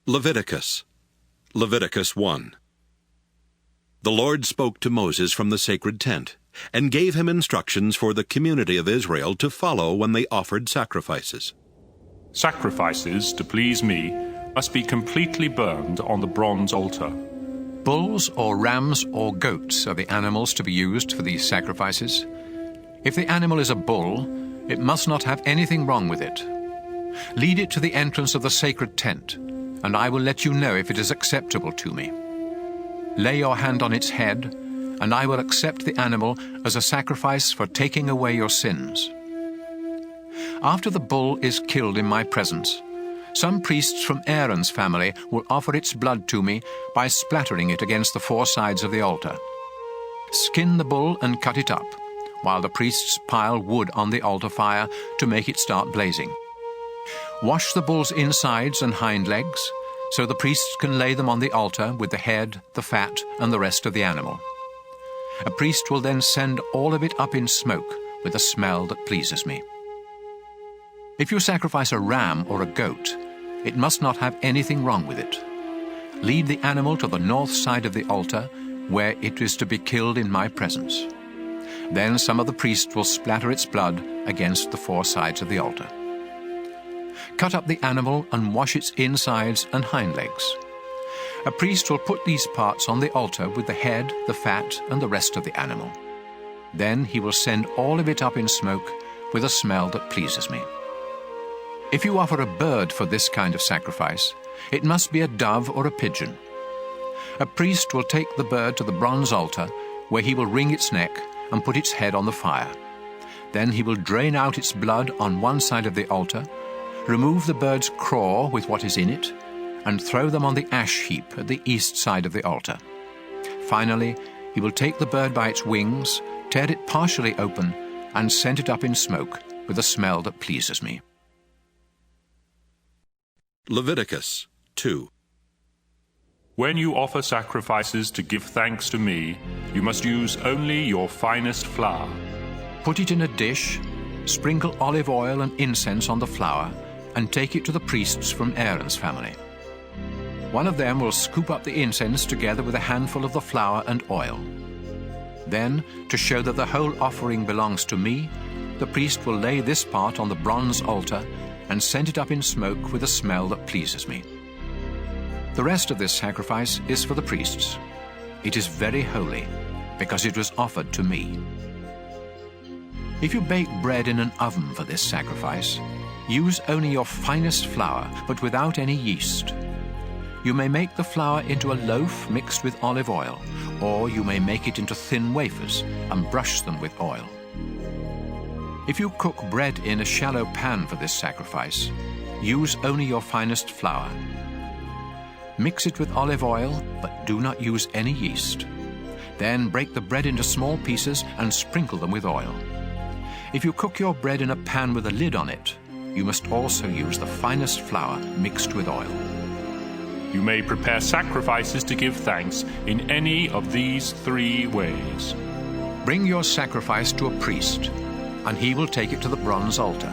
Leviticus 1. The Lord spoke to Moses from the sacred tent, and gave him instructions for the community of Israel to follow when they offered sacrifices. Sacrifices to please me must be completely burned on the bronze altar. Bulls or rams or goats are the animals to be used for these sacrifices. If the animal is a bull, it must not have anything wrong with it. Lead it to the entrance of the sacred tent, and I will let you know if it is acceptable to me. Lay your hand on its head, and I will accept the animal as a sacrifice for taking away your sins. After the bull is killed in my presence, some priests from Aaron's family will offer its blood to me by splattering it against the four sides of the altar. Skin the bull and cut it up, while the priests pile wood on the altar fire to make it start blazing. Wash the bull's insides and hind legs, so the priests can lay them on the altar with the head, the fat, and the rest of the animal. A priest will then send all of it up in smoke with a smell that pleases me. If you sacrifice a ram or a goat, it must not have anything wrong with it. Lead the animal to the north side of the altar, where it is to be killed in my presence. Then some of the priests will splatter its blood against the four sides of the altar. Cut up the animal and wash its insides and hind legs. A priest will put these parts on the altar with the head, the fat, and the rest of the animal. Then he will send all of it up in smoke with a smell that pleases me. If you offer a bird for this kind of sacrifice, it must be a dove or a pigeon. A priest will take the bird to the bronze altar, where he will wring its neck and put its head on the fire. Then he will drain out its blood on one side of the altar, remove the bird's craw with what is in it, and throw them on the ash heap at the east side of the altar. Finally, he will take the bird by its wings, tear it partially open, and send it up in smoke with a smell that pleases me. Leviticus 2. When you offer sacrifices to give thanks to me, you must use only your finest flour. Put it in a dish, sprinkle olive oil and incense on the flour, and take it to the priests from Aaron's family. One of them will scoop up the incense together with a handful of the flour and oil. Then, to show that the whole offering belongs to me, the priest will lay this part on the bronze altar and send it up in smoke with a smell that pleases me. The rest of this sacrifice is for the priests. It is very holy, because it was offered to me. If you bake bread in an oven for this sacrifice, use only your finest flour, but without any yeast. You may make the flour into a loaf mixed with olive oil, or you may make it into thin wafers and brush them with oil. If you cook bread in a shallow pan for this sacrifice, use only your finest flour. Mix it with olive oil, but do not use any yeast. Then break the bread into small pieces and sprinkle them with oil. If you cook your bread in a pan with a lid on it, you must also use the finest flour mixed with oil. You may prepare sacrifices to give thanks in any of these three ways. Bring your sacrifice to a priest, and he will take it to the bronze altar.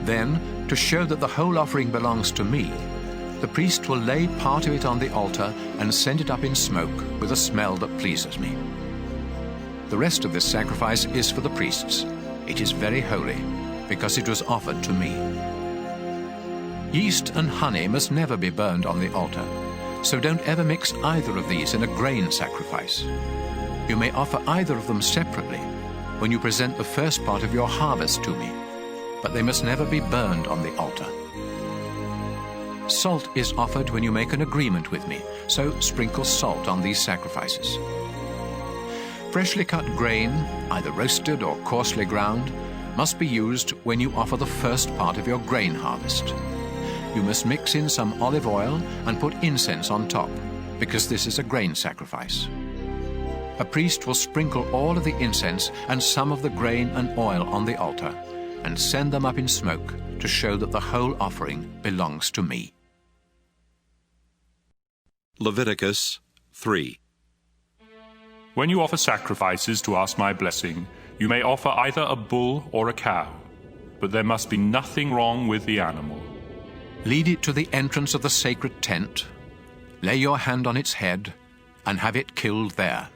Then, to show that the whole offering belongs to me, the priest will lay part of it on the altar and send it up in smoke with a smell that pleases me. The rest of this sacrifice is for the priests. It is very holy, because it was offered to me. Yeast and honey must never be burned on the altar, so don't ever mix either of these in a grain sacrifice. You may offer either of them separately when you present the first part of your harvest to me, but they must never be burned on the altar. Salt is offered when you make an agreement with me, so sprinkle salt on these sacrifices. Freshly cut grain, either roasted or coarsely ground, must be used when you offer the first part of your grain harvest. You must mix in some olive oil and put incense on top, because this is a grain sacrifice. A priest will sprinkle all of the incense and some of the grain and oil on the altar, and send them up in smoke to show that the whole offering belongs to me. Leviticus 3. When you offer sacrifices to ask my blessing, you may offer either a bull or a cow, but there must be nothing wrong with the animal. Lead it to the entrance of the sacred tent, lay your hand on its head, and have it killed there.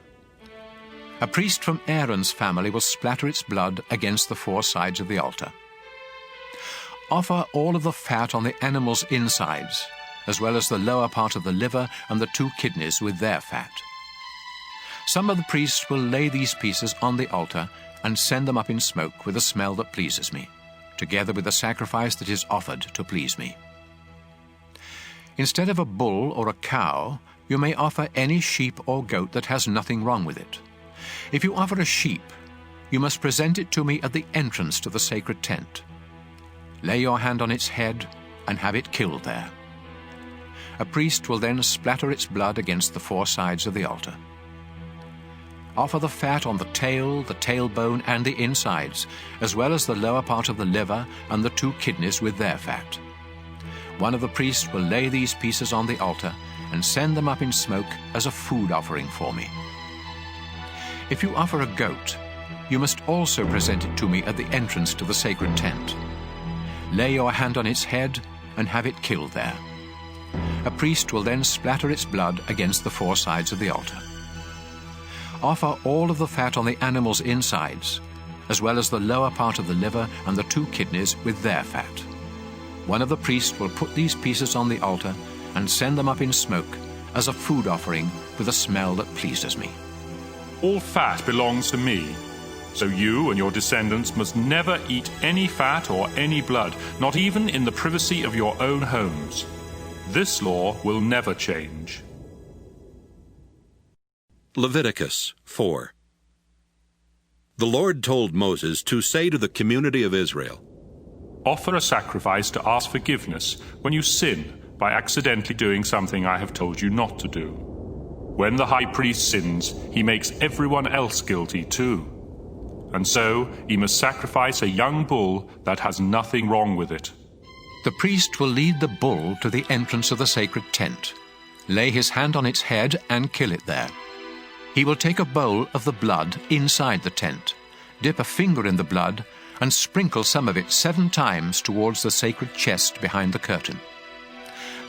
A priest from Aaron's family will splatter its blood against the four sides of the altar. Offer all of the fat on the animal's insides, as well as the lower part of the liver and the two kidneys with their fat. Some of the priests will lay these pieces on the altar and send them up in smoke with a smell that pleases me, together with the sacrifice that is offered to please me. Instead of a bull or a cow, you may offer any sheep or goat that has nothing wrong with it. If you offer a sheep, you must present it to me at the entrance to the sacred tent. Lay your hand on its head and have it killed there. A priest will then splatter its blood against the four sides of the altar. Offer the fat on the tail, the tailbone, and the insides, as well as the lower part of the liver and the two kidneys with their fat. One of the priests will lay these pieces on the altar and send them up in smoke as a food offering for me. If you offer a goat, you must also present it to me at the entrance to the sacred tent. Lay your hand on its head and have it killed there. A priest will then splatter its blood against the four sides of the altar. Offer all of the fat on the animal's insides, as well as the lower part of the liver and the two kidneys with their fat. One of the priests will put these pieces on the altar and send them up in smoke as a food offering with a smell that pleases me. All fat belongs to me, so you and your descendants must never eat any fat or any blood, not even in the privacy of your own homes. This law will never change. Leviticus 4. The Lord told Moses to say to the community of Israel, Offer a sacrifice to ask forgiveness when you sin by accidentally doing something I have told you not to do. When the high priest sins, he makes everyone else guilty too. And so he must sacrifice a young bull that has nothing wrong with it. The priest will lead the bull to the entrance of the sacred tent, lay his hand on its head and kill it there. He will take a bowl of the blood inside the tent, dip a finger in the blood, and sprinkle some of it 7 times towards the sacred chest behind the curtain.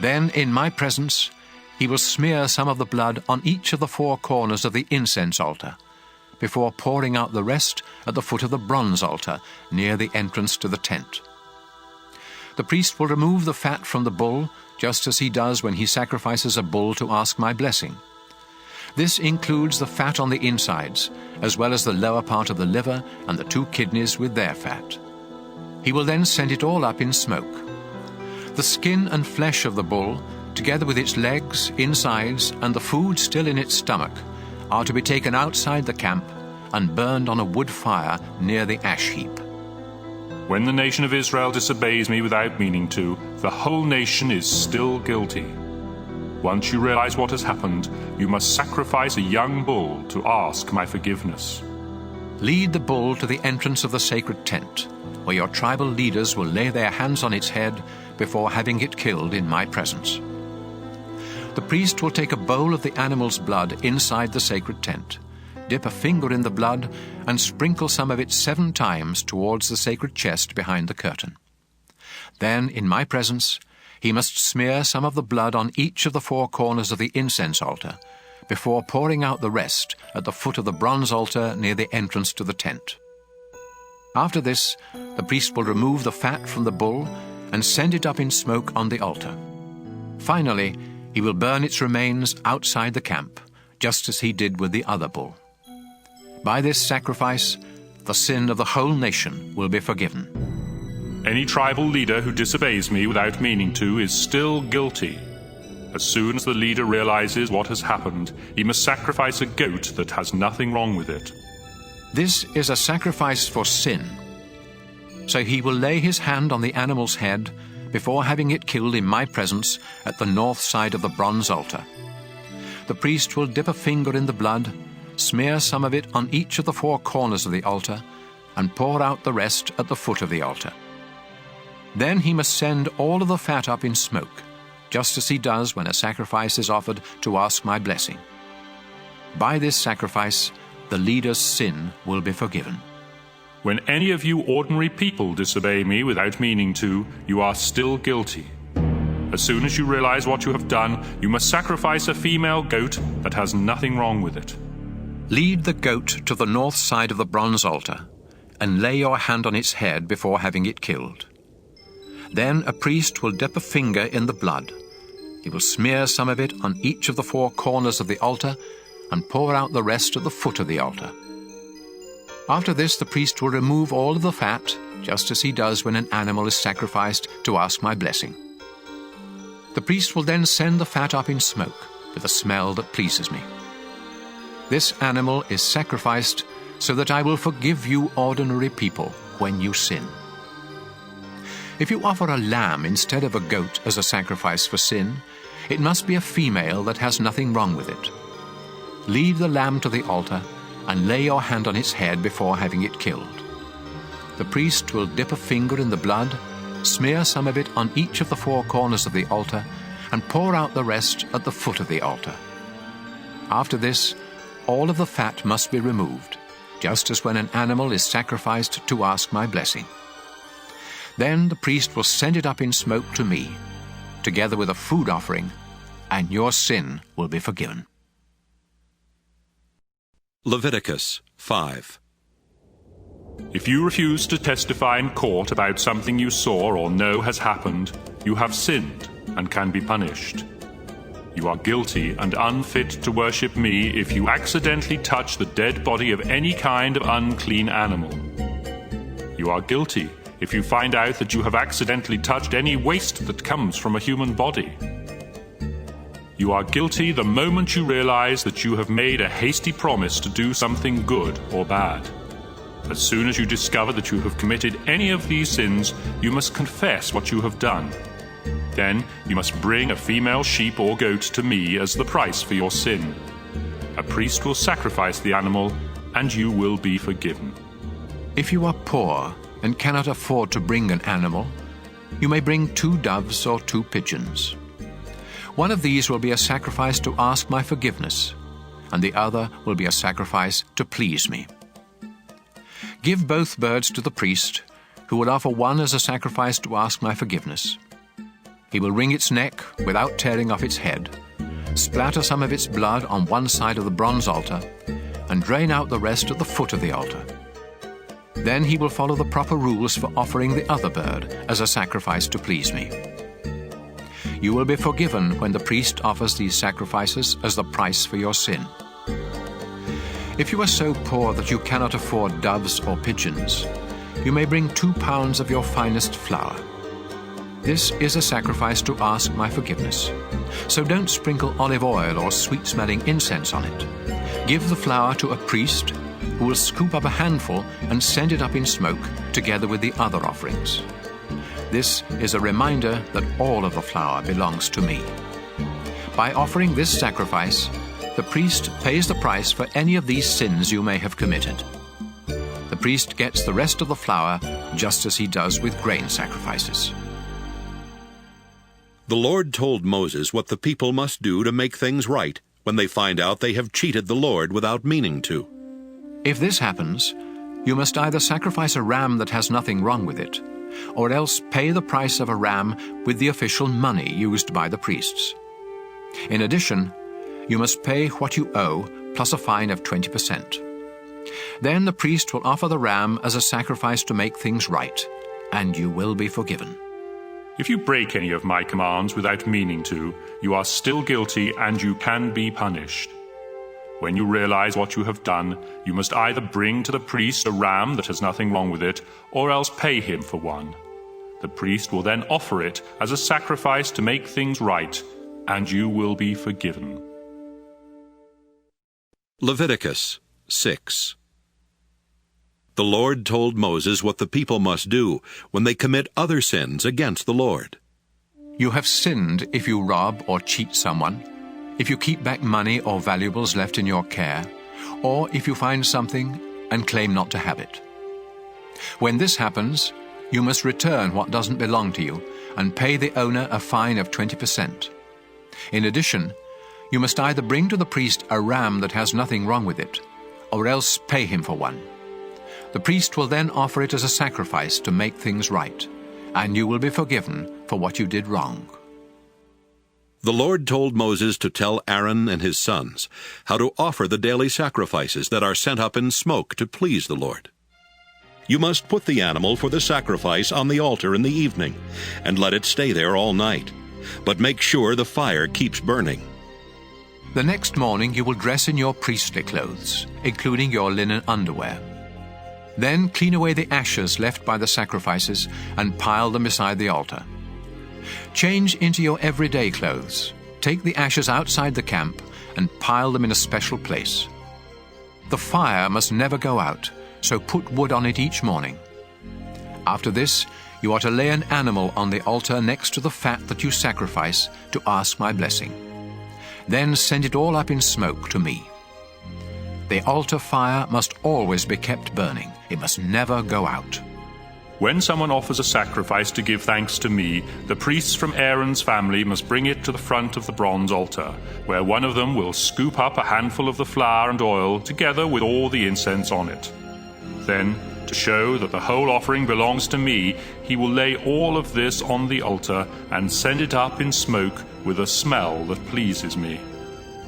Then, in my presence, he will smear some of the blood on each of the 4 corners of the incense altar, before pouring out the rest at the foot of the bronze altar near the entrance to the tent. The priest will remove the fat from the bull, just as he does when he sacrifices a bull to ask my blessing. This includes the fat on the insides, as well as the lower part of the liver and the 2 kidneys with their fat. He will then send it all up in smoke. The skin and flesh of the bull, together with its legs, insides, and the food still in its stomach, are to be taken outside the camp and burned on a wood fire near the ash heap. When the nation of Israel disobeys me without meaning to, the whole nation is still guilty. Once you realize what has happened, you must sacrifice a young bull to ask my forgiveness. Lead the bull to the entrance of the sacred tent, where your tribal leaders will lay their hands on its head before having it killed in my presence. The priest will take a bowl of the animal's blood inside the sacred tent, dip a finger in the blood, and sprinkle some of it 7 times towards the sacred chest behind the curtain. Then, in my presence, he must smear some of the blood on each of the 4 corners of the incense altar, before pouring out the rest at the foot of the bronze altar near the entrance to the tent. After this, the priest will remove the fat from the bull and send it up in smoke on the altar. Finally, he will burn its remains outside the camp, just as he did with the other bull. By this sacrifice, the sin of the whole nation will be forgiven. Any tribal leader who disobeys me without meaning to is still guilty. As soon as the leader realizes what has happened, he must sacrifice a goat that has nothing wrong with it. This is a sacrifice for sin. So he will lay his hand on the animal's head before having it killed in my presence at the north side of the bronze altar. The priest will dip a finger in the blood, smear some of it on each of the 4 corners of the altar, and pour out the rest at the foot of the altar. Then he must send all of the fat up in smoke, just as he does when a sacrifice is offered to ask my blessing. By this sacrifice, the leader's sin will be forgiven. When any of you ordinary people disobey me without meaning to, you are still guilty. As soon as you realize what you have done, you must sacrifice a female goat that has nothing wrong with it. Lead the goat to the north side of the bronze altar, and lay your hand on its head before having it killed. Then a priest will dip a finger in the blood. He will smear some of it on each of the four corners of the altar and pour out the rest at the foot of the altar. After this, the priest will remove all of the fat, just as he does when an animal is sacrificed to ask my blessing. The priest will then send the fat up in smoke with a smell that pleases me. This animal is sacrificed so that I will forgive you ordinary people when you sin. If you offer a lamb instead of a goat as a sacrifice for sin, it must be a female that has nothing wrong with it. Lead the lamb to the altar and lay your hand on its head before having it killed. The priest will dip a finger in the blood, smear some of it on each of the four corners of the altar, and pour out the rest at the foot of the altar. After this, all of the fat must be removed, just as when an animal is sacrificed to ask my blessing. Then the priest will send it up in smoke to me, together with a food offering, and your sin will be forgiven. Leviticus 5. If you refuse to testify in court about something you saw or know has happened, you have sinned and can be punished. You are guilty and unfit to worship me if you accidentally touch the dead body of any kind of unclean animal. You are guilty if you find out that you have accidentally touched any waste that comes from a human body. You are guilty the moment you realize that you have made a hasty promise to do something good or bad. As soon as you discover that you have committed any of these sins, you must confess what you have done. Then you must bring a female sheep or goat to me as the price for your sin. A priest will sacrifice the animal, and you will be forgiven. If you are poor and cannot afford to bring an animal, you may bring 2 doves or 2 pigeons. One of these will be a sacrifice to ask my forgiveness, and the other will be a sacrifice to please me. Give both birds to the priest, who will offer one as a sacrifice to ask my forgiveness. He will wring its neck without tearing off its head, splatter some of its blood on one side of the bronze altar, and drain out the rest at the foot of the altar. Then he will follow the proper rules for offering the other bird as a sacrifice to please me. You will be forgiven when the priest offers these sacrifices as the price for your sin. If you are so poor that you cannot afford doves or pigeons, you may bring 2 pounds of your finest flour. This is a sacrifice to ask my forgiveness. So don't sprinkle olive oil or sweet-smelling incense on it. Give the flour to a priest who will scoop up a handful and send it up in smoke together with the other offerings. This is a reminder that all of the flour belongs to me. By offering this sacrifice, the priest pays the price for any of these sins you may have committed. The priest gets the rest of the flour just as he does with grain sacrifices. The Lord told Moses what the people must do to make things right when they find out they have cheated the Lord without meaning to. If this happens, you must either sacrifice a ram that has nothing wrong with it, or else pay the price of a ram with the official money used by the priests. In addition, you must pay what you owe plus a fine of 20%. Then the priest will offer the ram as a sacrifice to make things right, and you will be forgiven. If you break any of my commands without meaning to, you are still guilty and you can be punished. When you realize what you have done, you must either bring to the priest a ram that has nothing wrong with it, or else pay him for one. The priest will then offer it as a sacrifice to make things right, and you will be forgiven. Leviticus 6. The Lord told Moses what the people must do when they commit other sins against the Lord. You have sinned if you rob or cheat someone, if you keep back money or valuables left in your care, or if you find something and claim not to have it. When this happens, you must return what doesn't belong to you and pay the owner a fine of 20%. In addition, you must either bring to the priest a ram that has nothing wrong with it, or else pay him for one. The priest will then offer it as a sacrifice to make things right, and you will be forgiven for what you did wrong. The Lord told Moses to tell Aaron and his sons how to offer the daily sacrifices that are sent up in smoke to please the Lord. You must put the animal for the sacrifice on the altar in the evening, and let it stay there all night. But make sure the fire keeps burning. The next morning you will dress in your priestly clothes, including your linen underwear. Then clean away the ashes left by the sacrifices and pile them beside the altar. Change into your everyday clothes. Take the ashes outside the camp and pile them in a special place. The fire must never go out, so put wood on it each morning. After this, you are to lay an animal on the altar next to the fat that you sacrifice to ask my blessing. Then send it all up in smoke to me. The altar fire must always be kept burning. It must never go out. When someone offers a sacrifice to give thanks to me, the priests from Aaron's family must bring it to the front of the bronze altar, where one of them will scoop up a handful of the flour and oil together with all the incense on it. Then, to show that the whole offering belongs to me, he will lay all of this on the altar and send it up in smoke with a smell that pleases me.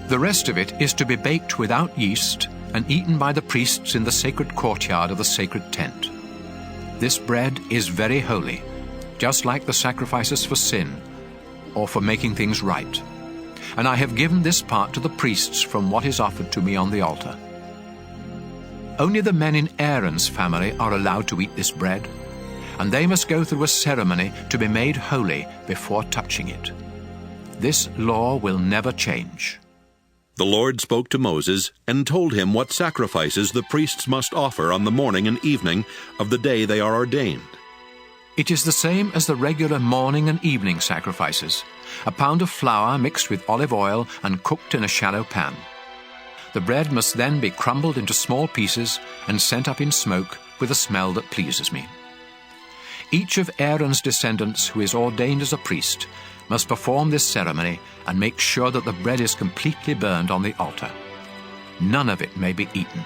The rest of it is to be baked without yeast and eaten by the priests in the sacred courtyard of the sacred tent. This bread is very holy, just like the sacrifices for sin or for making things right. And I have given this part to the priests from what is offered to me on the altar. Only the men in Aaron's family are allowed to eat this bread, and they must go through a ceremony to be made holy before touching it. This law will never change. The Lord spoke to Moses and told him what sacrifices the priests must offer on the morning and evening of the day they are ordained. It is the same as the regular morning and evening sacrifices, a pound of flour mixed with olive oil and cooked in a shallow pan. The bread must then be crumbled into small pieces and sent up in smoke with a smell that pleases me. Each of Aaron's descendants who is ordained as a priest must perform this ceremony and make sure that the bread is completely burned on the altar. None of it may be eaten.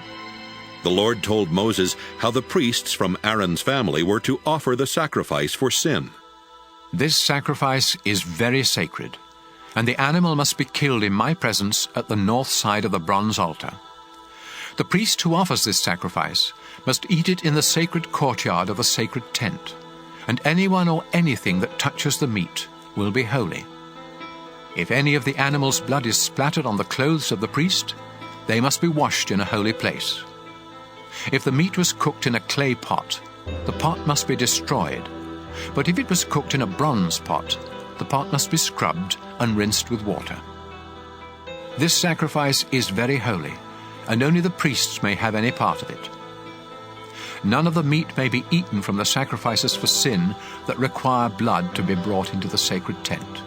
The Lord told Moses how the priests from Aaron's family were to offer the sacrifice for sin. This sacrifice is very sacred, and the animal must be killed in my presence at the north side of the bronze altar. The priest who offers this sacrifice must eat it in the sacred courtyard of the sacred tent, and anyone or anything that touches the meat will be holy. If any of the animal's blood is splattered on the clothes of the priest, they must be washed in a holy place. If the meat was cooked in a clay pot, the pot must be destroyed. But if it was cooked in a bronze pot, the pot must be scrubbed and rinsed with water. This sacrifice is very holy, and only the priests may have any part of it. None of the meat may be eaten from the sacrifices for sin that require blood to be brought into the sacred tent.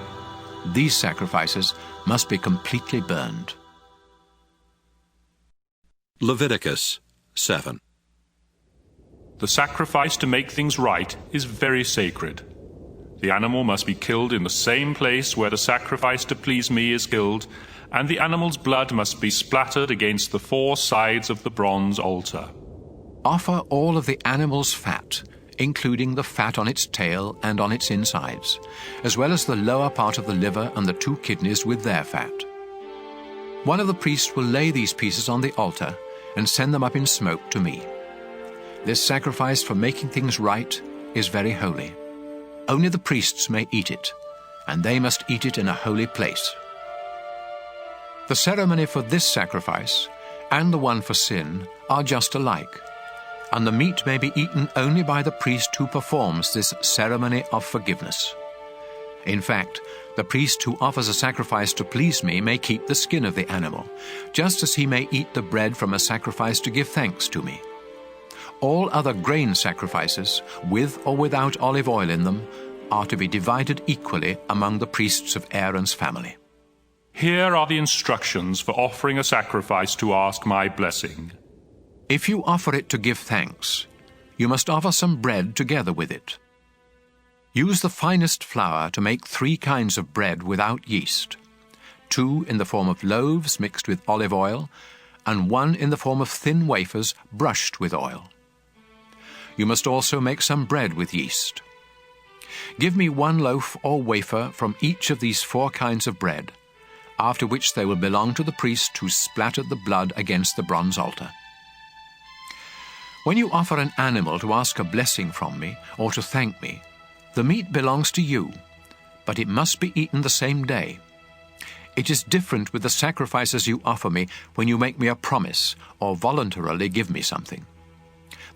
These sacrifices must be completely burned. Leviticus 7. The sacrifice to make things right is very sacred. The animal must be killed in the same place where the sacrifice to please me is killed, and the animal's blood must be splattered against the four sides of the bronze altar. Offer all of the animal's fat, including the fat on its tail and on its insides, as well as the lower part of the liver and the 2 kidneys with their fat. One of the priests will lay these pieces on the altar and send them up in smoke to me. This sacrifice for making things right is very holy. Only the priests may eat it, and they must eat it in a holy place. The ceremony for this sacrifice and the one for sin are just alike, and the meat may be eaten only by the priest who performs this ceremony of forgiveness. In fact, the priest who offers a sacrifice to please me may keep the skin of the animal, just as he may eat the bread from a sacrifice to give thanks to me. All other grain sacrifices, with or without olive oil in them, are to be divided equally among the priests of Aaron's family. Here are the instructions for offering a sacrifice to ask my blessing. If you offer it to give thanks, you must offer some bread together with it. Use the finest flour to make 3 kinds of bread without yeast, 2 in the form of loaves mixed with olive oil, and 1 in the form of thin wafers brushed with oil. You must also make some bread with yeast. Give me 1 loaf or wafer from each of these 4 kinds of bread, after which they will belong to the priest who splattered the blood against the bronze altar. When you offer an animal to ask a blessing from me or to thank me, the meat belongs to you, but it must be eaten the same day. It is different with the sacrifices you offer me when you make me a promise or voluntarily give me something.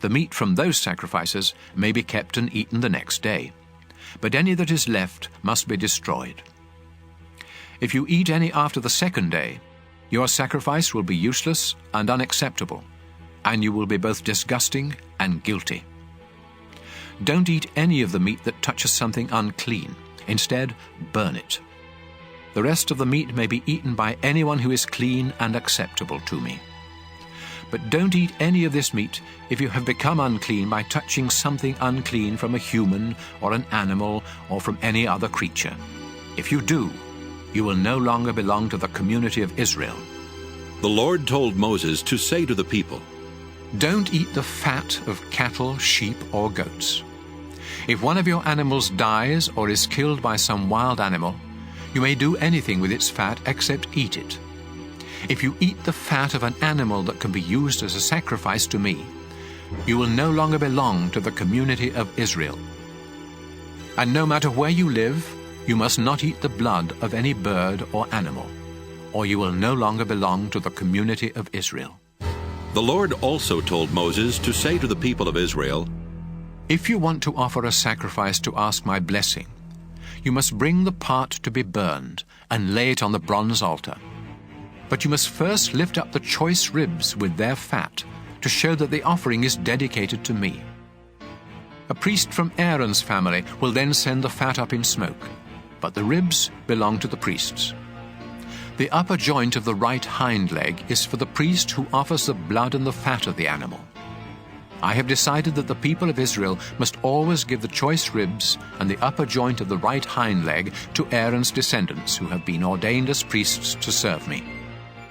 The meat from those sacrifices may be kept and eaten the next day, but any that is left must be destroyed. If you eat any after the 2nd day, your sacrifice will be useless and unacceptable, and you will be both disgusting and guilty. Don't eat any of the meat that touches something unclean. Instead, burn it. The rest of the meat may be eaten by anyone who is clean and acceptable to me. But don't eat any of this meat if you have become unclean by touching something unclean from a human or an animal or from any other creature. If you do, you will no longer belong to the community of Israel. The Lord told Moses to say to the people, Don't eat the fat of cattle, sheep, or goats. If one of your animals dies or is killed by some wild animal, you may do anything with its fat except eat it. If you eat the fat of an animal that can be used as a sacrifice to me, you will no longer belong to the community of Israel. And no matter where you live, you must not eat the blood of any bird or animal, or you will no longer belong to the community of Israel. The Lord also told Moses to say to the people of Israel, If you want to offer a sacrifice to ask my blessing, you must bring the part to be burned and lay it on the bronze altar. But you must first lift up the choice ribs with their fat to show that the offering is dedicated to me. A priest from Aaron's family will then send the fat up in smoke, but the ribs belong to the priests. The upper joint of the right hind leg is for the priest who offers the blood and the fat of the animal. I have decided that the people of Israel must always give the choice ribs and the upper joint of the right hind leg to Aaron's descendants who have been ordained as priests to serve me.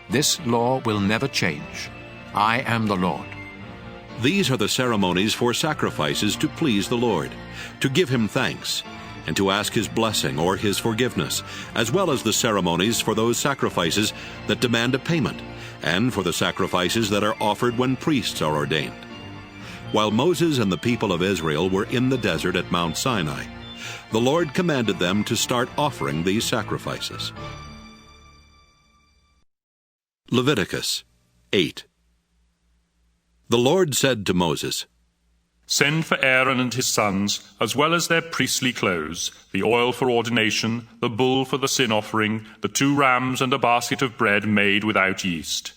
This law will never change. I am the Lord. These are the ceremonies for sacrifices to please the Lord, to give him thanks, and to ask his blessing or his forgiveness, as well as the ceremonies for those sacrifices that demand a payment, and for the sacrifices that are offered when priests are ordained. While Moses and the people of Israel were in the desert at Mount Sinai, the Lord commanded them to start offering these sacrifices. Leviticus 8. The Lord said to Moses, Send for Aaron and his sons, as well as their priestly clothes, the oil for ordination, the bull for the sin offering, the 2 rams and a basket of bread made without yeast.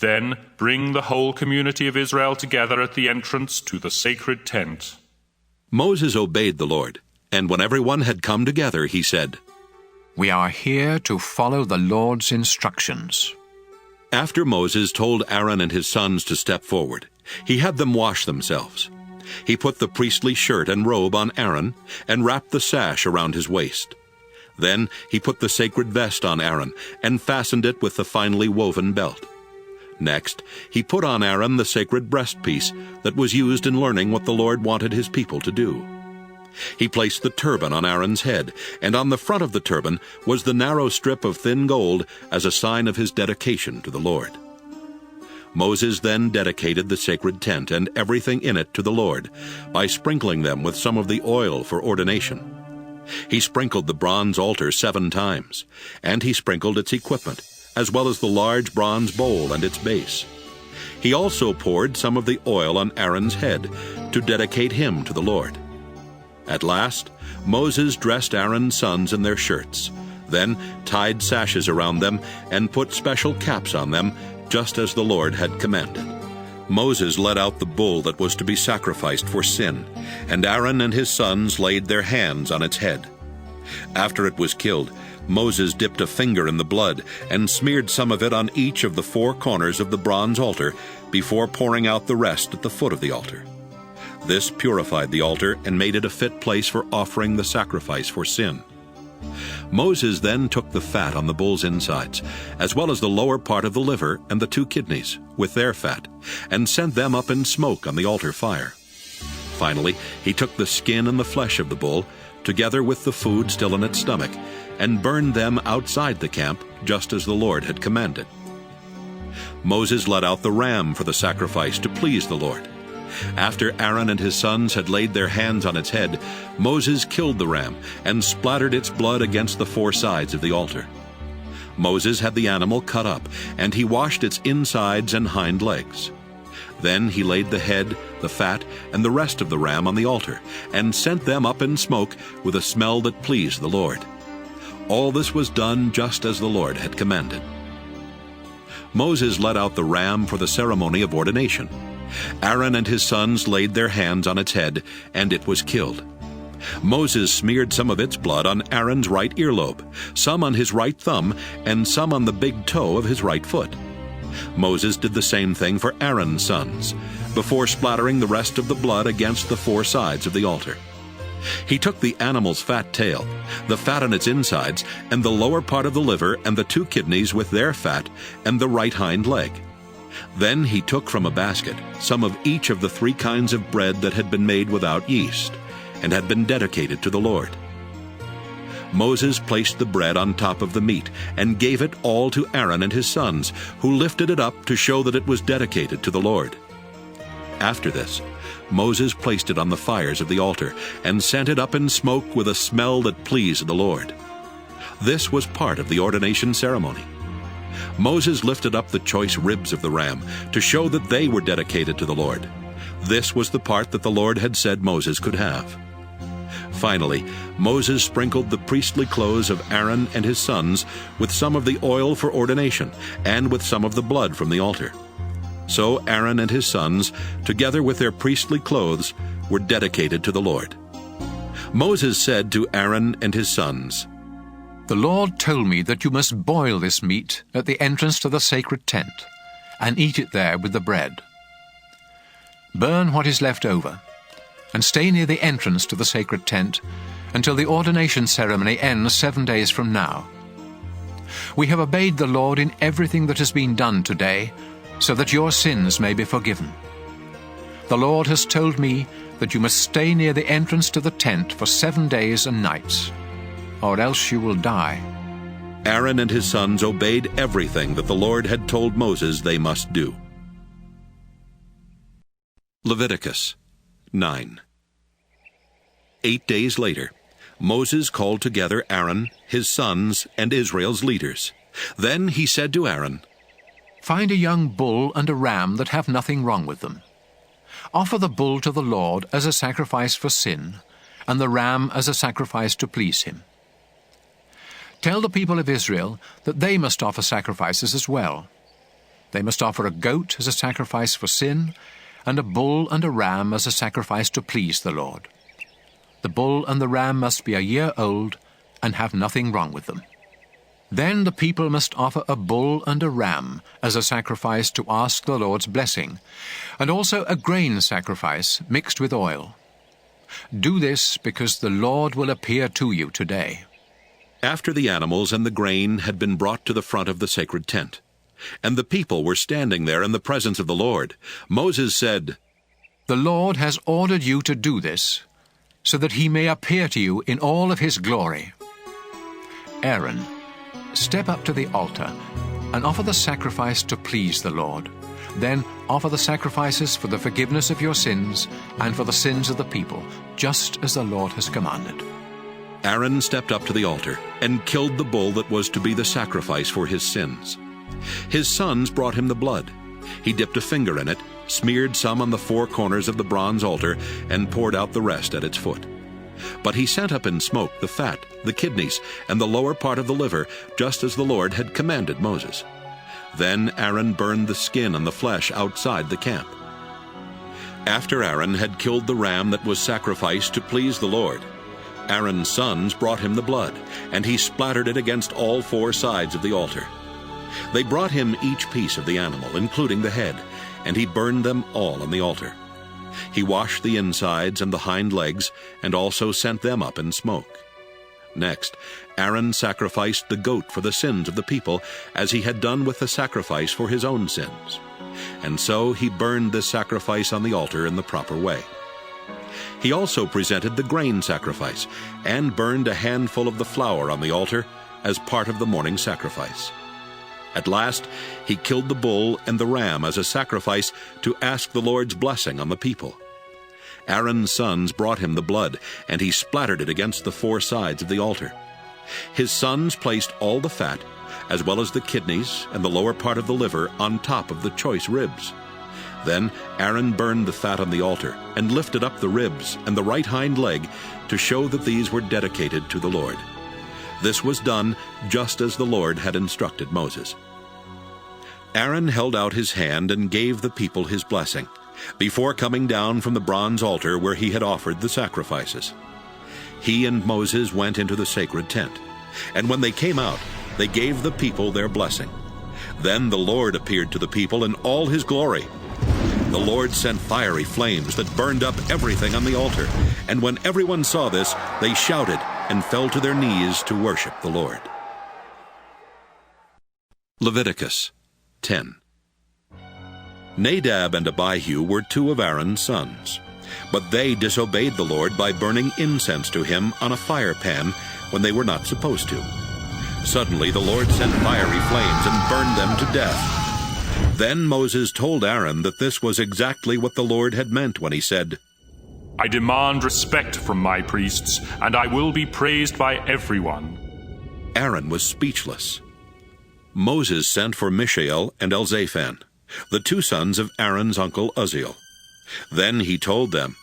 Then bring the whole community of Israel together at the entrance to the sacred tent. Moses obeyed the Lord, and when everyone had come together, he said, We are here to follow the Lord's instructions. After Moses told Aaron and his sons to step forward, he had them wash themselves. He put the priestly shirt and robe on Aaron and wrapped the sash around his waist. Then he put the sacred vest on Aaron and fastened it with the finely woven belt. Next, he put on Aaron the sacred breastpiece that was used in learning what the Lord wanted his people to do. He placed the turban on Aaron's head, and on the front of the turban was the narrow strip of thin gold as a sign of his dedication to the Lord. Moses then dedicated the sacred tent and everything in it to the Lord by sprinkling them with some of the oil for ordination. He sprinkled the bronze altar 7 times, and he sprinkled its equipment, as well as the large bronze bowl and its base. He also poured some of the oil on Aaron's head to dedicate him to the Lord. At last, Moses dressed Aaron's sons in their shirts, then tied sashes around them and put special caps on them, just as the Lord had commanded. Moses led out the bull that was to be sacrificed for sin, and Aaron and his sons laid their hands on its head. After it was killed, Moses dipped a finger in the blood and smeared some of it on each of the 4 corners of the bronze altar before pouring out the rest at the foot of the altar. This purified the altar and made it a fit place for offering the sacrifice for sin. Moses then took the fat on the bull's insides, as well as the lower part of the liver and the 2 kidneys, with their fat, and sent them up in smoke on the altar fire. Finally, he took the skin and the flesh of the bull, together with the food still in its stomach, and burned them outside the camp, just as the Lord had commanded. Moses led out the ram for the sacrifice to please the Lord. After Aaron and his sons had laid their hands on its head, Moses killed the ram and splattered its blood against the four sides of the altar. Moses had the animal cut up, and he washed its insides and hind legs. Then he laid the head, the fat, and the rest of the ram on the altar, and sent them up in smoke with a smell that pleased the Lord. All this was done just as the Lord had commanded. Moses led out the ram for the ceremony of ordination. Aaron and his sons laid their hands on its head, and it was killed. Moses smeared some of its blood on Aaron's right earlobe, some on his right thumb, and some on the big toe of his right foot. Moses did the same thing for Aaron's sons, before splattering the rest of the blood against the four sides of the altar. He took the animal's fat tail, the fat on its insides, and the lower part of the liver and the two kidneys with their fat, and the right hind leg. Then he took from a basket some of each of the 3 kinds of bread that had been made without yeast, and had been dedicated to the Lord. Moses placed the bread on top of the meat, and gave it all to Aaron and his sons, who lifted it up to show that it was dedicated to the Lord. After this, Moses placed it on the fires of the altar, and sent it up in smoke with a smell that pleased the Lord. This was part of the ordination ceremony. Moses lifted up the choice ribs of the ram, to show that they were dedicated to the Lord. This was the part that the Lord had said Moses could have. Finally, Moses sprinkled the priestly clothes of Aaron and his sons with some of the oil for ordination, and with some of the blood from the altar. So Aaron and his sons, together with their priestly clothes, were dedicated to the Lord. Moses said to Aaron and his sons, "The Lord told me that you must boil this meat at the entrance to the sacred tent, and eat it there with the bread. Burn what is left over, and stay near the entrance to the sacred tent until the ordination ceremony ends 7 days from now. We have obeyed the Lord in everything that has been done today, so that your sins may be forgiven. The Lord has told me that you must stay near the entrance to the tent for 7 days and nights, or else you will die." Aaron and his sons obeyed everything that the Lord had told Moses they must do. Leviticus 9. 8 days later, Moses called together Aaron, his sons, and Israel's leaders. Then he said to Aaron, "Find a young bull and a ram that have nothing wrong with them. Offer the bull to the Lord as a sacrifice for sin, and the ram as a sacrifice to please him. Tell the people of Israel that they must offer sacrifices as well. They must offer a goat as a sacrifice for sin, and a bull and a ram as a sacrifice to please the Lord. The bull and the ram must be a year old and have nothing wrong with them. Then the people must offer a bull and a ram as a sacrifice to ask the Lord's blessing, and also a grain sacrifice mixed with oil. Do this because the Lord will appear to you today." After the animals and the grain had been brought to the front of the sacred tent, and the people were standing there in the presence of the Lord, Moses said, "The Lord has ordered you to do this, so that he may appear to you in all of his glory. Aaron, step up to the altar and offer the sacrifice to please the Lord. Then offer the sacrifices for the forgiveness of your sins and for the sins of the people, just as the Lord has commanded." Aaron stepped up to the altar and killed the bull that was to be the sacrifice for his sins. His sons brought him the blood. He dipped a finger in it, smeared some on the 4 corners of the bronze altar, and poured out the rest at its foot. But he sent up in smoke the fat, the kidneys, and the lower part of the liver, just as the Lord had commanded Moses. Then Aaron burned the skin and the flesh outside the camp. After Aaron had killed the ram that was sacrificed to please the Lord, Aaron's sons brought him the blood, and he splattered it against all 4 sides of the altar. They brought him each piece of the animal, including the head, and he burned them all on the altar. He washed the insides and the hind legs, and also sent them up in smoke. Next, Aaron sacrificed the goat for the sins of the people, as he had done with the sacrifice for his own sins. And so he burned this sacrifice on the altar in the proper way. He also presented the grain sacrifice and burned a handful of the flour on the altar as part of the morning sacrifice. At last, he killed the bull and the ram as a sacrifice to ask the Lord's blessing on the people. Aaron's sons brought him the blood, and he splattered it against the four sides of the altar. His sons placed all the fat, as well as the kidneys and the lower part of the liver, on top of the choice ribs. Then Aaron burned the fat on the altar and lifted up the ribs and the right hind leg to show that these were dedicated to the Lord. This was done just as the Lord had instructed Moses. Aaron held out his hand and gave the people his blessing, before coming down from the bronze altar where he had offered the sacrifices. He and Moses went into the sacred tent, and when they came out, they gave the people their blessing. Then the Lord appeared to the people in all his glory. The Lord sent fiery flames that burned up everything on the altar, and when everyone saw this, they shouted and fell to their knees to worship the Lord. Leviticus 10. Nadab and Abihu were two of Aaron's sons, but they disobeyed the Lord by burning incense to him on a fire pan when they were not supposed to. Suddenly the Lord sent fiery flames and burned them to death. Then Moses told Aaron that this was exactly what the Lord had meant when he said, I demand respect from my priests, and I will be praised by everyone. Aaron was speechless. Moses sent for Mishael and Elzaphan, the two sons of Aaron's uncle Uzziel. Then he told them,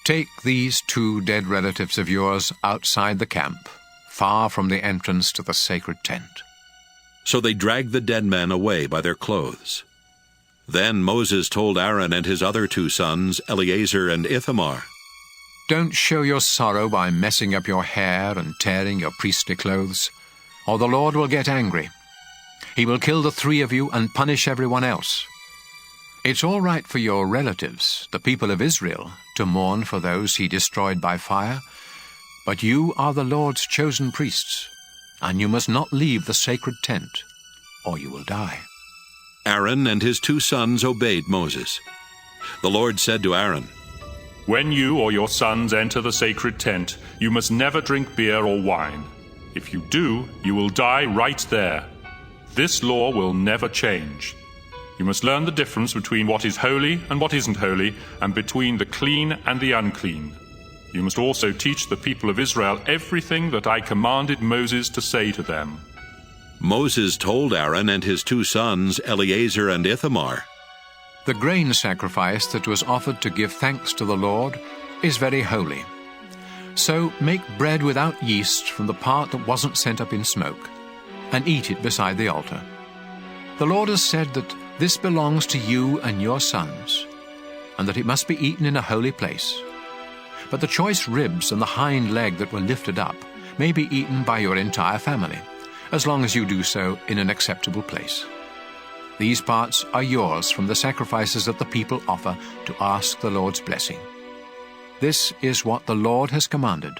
Take these two dead relatives of yours outside the camp, far from the entrance to the sacred tent. So they dragged the dead men away by their clothes. Then Moses told Aaron and his other two sons, Eleazar and Ithamar, Don't show your sorrow by messing up your hair and tearing your priestly clothes, or the Lord will get angry. He will kill the three of you and punish everyone else. It's all right for your relatives, the people of Israel, to mourn for those he destroyed by fire, but you are the Lord's chosen priests, and you must not leave the sacred tent, or you will die. Aaron and his two sons obeyed Moses. The Lord said to Aaron, When you or your sons enter the sacred tent, you must never drink beer or wine. If you do, you will die right there. This law will never change. You must learn the difference between what is holy and what isn't holy, and between the clean and the unclean. You must also teach the people of Israel everything that I commanded Moses to say to them. Moses told Aaron and his two sons, Eleazar and Ithamar, The grain sacrifice that was offered to give thanks to the Lord is very holy. So make bread without yeast from the part that wasn't sent up in smoke, and eat it beside the altar. The Lord has said that this belongs to you and your sons, and that it must be eaten in a holy place. But the choice ribs and the hind leg that were lifted up may be eaten by your entire family, as long as you do so in an acceptable place. These parts are yours from the sacrifices that the people offer to ask the Lord's blessing. This is what the Lord has commanded,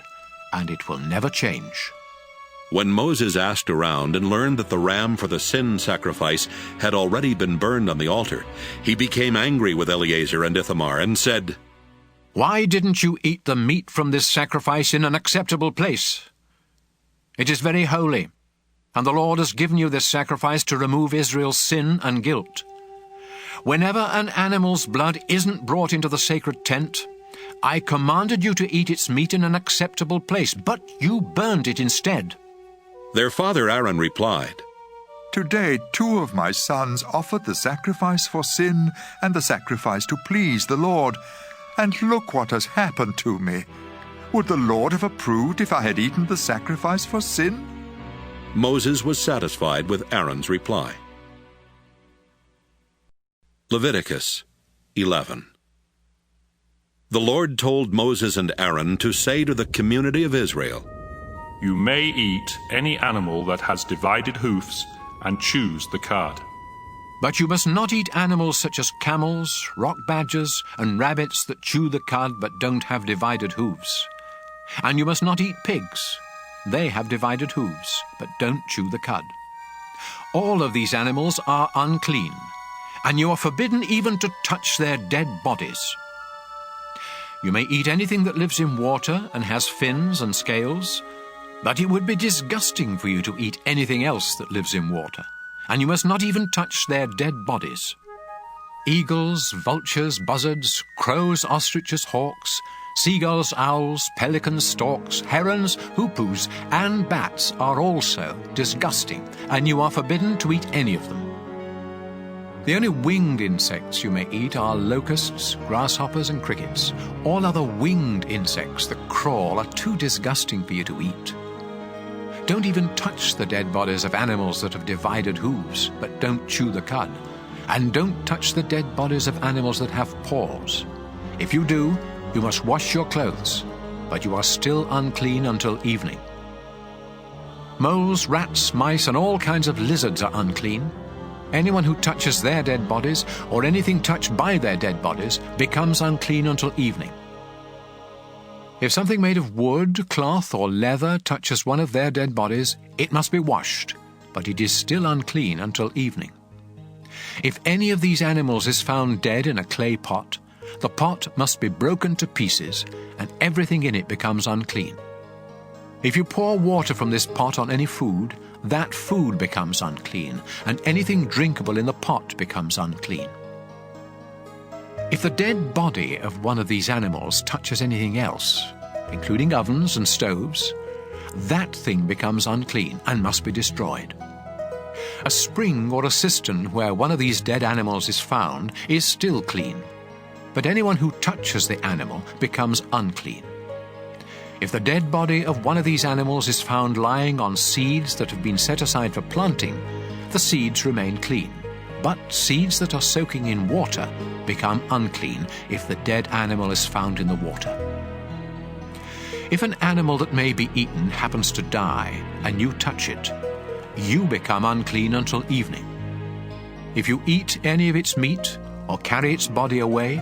and it will never change. When Moses asked around and learned that the ram for the sin sacrifice had already been burned on the altar, he became angry with Eleazar and Ithamar and said, Why didn't you eat the meat from this sacrifice in an acceptable place? It is very holy, and the Lord has given you this sacrifice to remove Israel's sin and guilt. Whenever an animal's blood isn't brought into the sacred tent, I commanded you to eat its meat in an acceptable place, but you burned it instead. Their father Aaron replied, Today 2 of my sons offered the sacrifice for sin and the sacrifice to please the Lord, and look what has happened to me. Would the Lord have approved if I had eaten the sacrifice for sin? Moses was satisfied with Aaron's reply. Leviticus 11. The Lord told Moses and Aaron to say to the community of Israel, You may eat any animal that has divided hoofs, and choose the cud. But you must not eat animals such as camels, rock badgers, and rabbits that chew the cud but don't have divided hooves. And you must not eat pigs. They have divided hooves, but don't chew the cud. All of these animals are unclean, and you are forbidden even to touch their dead bodies. You may eat anything that lives in water and has fins and scales, but it would be disgusting for you to eat anything else that lives in water, and you must not even touch their dead bodies. Eagles, vultures, buzzards, crows, ostriches, hawks, seagulls, owls, pelicans, storks, herons, hoopoes, and bats are also disgusting, and you are forbidden to eat any of them. The only winged insects you may eat are locusts, grasshoppers, and crickets. All other winged insects that crawl are too disgusting for you to eat. Don't even touch the dead bodies of animals that have divided hooves, but don't chew the cud. And don't touch the dead bodies of animals that have paws. If you do, you must wash your clothes, but you are still unclean until evening. Moles, rats, mice, and all kinds of lizards are unclean. Anyone who touches their dead bodies, or anything touched by their dead bodies, becomes unclean until evening. If something made of wood, cloth, or leather touches one of their dead bodies, it must be washed, but it is still unclean until evening. If any of these animals is found dead in a clay pot, the pot must be broken to pieces, and everything in it becomes unclean. If you pour water from this pot on any food, that food becomes unclean, and anything drinkable in the pot becomes unclean. If the dead body of one of these animals touches anything else, including ovens and stoves, that thing becomes unclean and must be destroyed. A spring or a cistern where one of these dead animals is found is still clean, but anyone who touches the animal becomes unclean. If the dead body of one of these animals is found lying on seeds that have been set aside for planting, the seeds remain clean. But seeds that are soaking in water become unclean if the dead animal is found in the water. If an animal that may be eaten happens to die and you touch it, you become unclean until evening. If you eat any of its meat or carry its body away,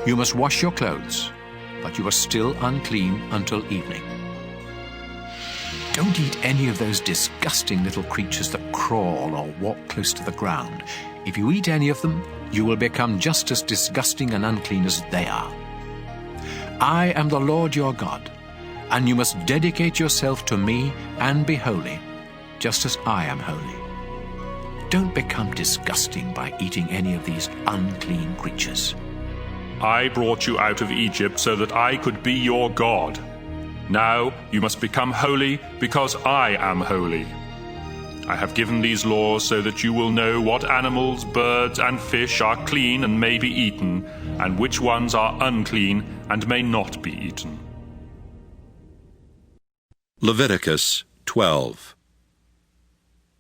you must wash your clothes, but you are still unclean until evening. Don't eat any of those disgusting little creatures that crawl or walk close to the ground. If you eat any of them, you will become just as disgusting and unclean as they are. I am the Lord your God, and you must dedicate yourself to me and be holy, just as I am holy. Don't become disgusting by eating any of these unclean creatures. I brought you out of Egypt so that I could be your God. Now you must become holy because I am holy. I have given these laws so that you will know what animals, birds, and fish are clean and may be eaten, and which ones are unclean and may not be eaten. Leviticus 12.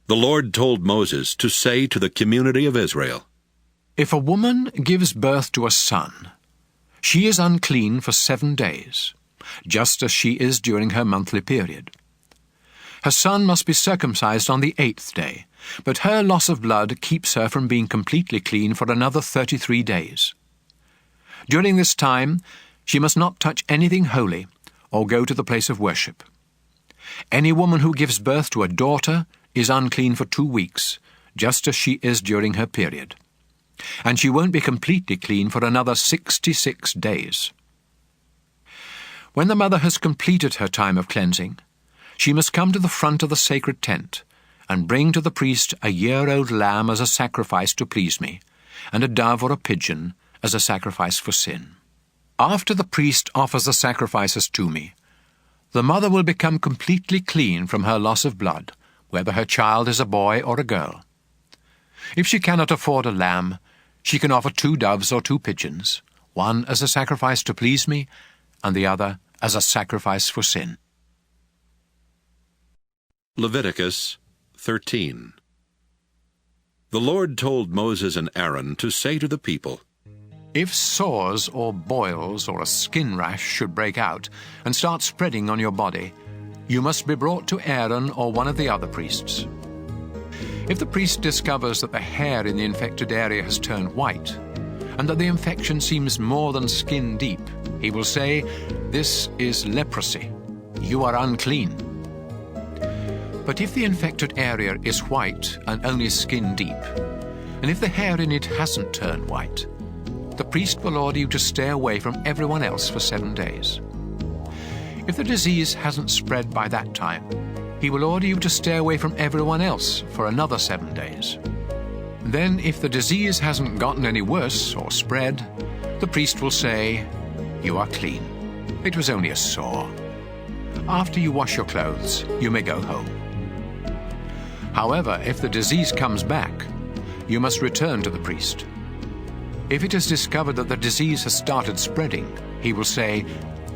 The Lord told Moses to say to the community of Israel, If a woman gives birth to a son, she is unclean for 7 days, just as she is during her monthly period. Her son must be circumcised on the 8th day, but her loss of blood keeps her from being completely clean for another 33 days. During this time, she must not touch anything holy or go to the place of worship. Any woman who gives birth to a daughter is unclean for 2 weeks, just as she is during her period. And she won't be completely clean for another 66 days. When the mother has completed her time of cleansing, she must come to the front of the sacred tent and bring to the priest a year-old lamb as a sacrifice to please me, and a dove or a pigeon as a sacrifice for sin. After the priest offers the sacrifices to me, the mother will become completely clean from her loss of blood, whether her child is a boy or a girl. If she cannot afford a lamb, she can offer 2 doves or 2 pigeons, one as a sacrifice to please me, and the other as a sacrifice for sin. Leviticus 13. The Lord told Moses and Aaron to say to the people, If sores or boils or a skin rash should break out and start spreading on your body, you must be brought to Aaron or one of the other priests. If the priest discovers that the hair in the infected area has turned white, and that the infection seems more than skin deep, he will say, This is leprosy. You are unclean. But if the infected area is white and only skin deep, and if the hair in it hasn't turned white, the priest will order you to stay away from everyone else for 7 days. If the disease hasn't spread by that time, he will order you to stay away from everyone else for another 7 days. Then, if the disease hasn't gotten any worse or spread, the priest will say, "You are clean. It was only a sore. After you wash your clothes, you may go home." However, if the disease comes back, you must return to the priest. If it is discovered that the disease has started spreading, he will say,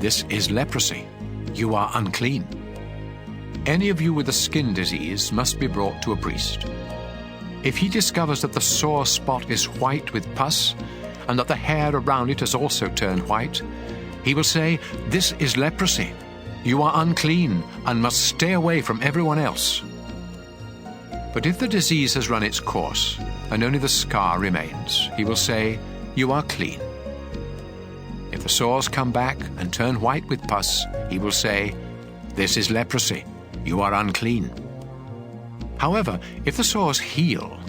"This is leprosy. You are unclean." Any of you with a skin disease must be brought to a priest. If he discovers that the sore spot is white with pus, and that the hair around it has also turned white, he will say, "This is leprosy. You are unclean and must stay away from everyone else." But if the disease has run its course, and only the scar remains, he will say, "You are clean." If the sores come back and turn white with pus, he will say, "This is leprosy. You are unclean." However, if the sores heal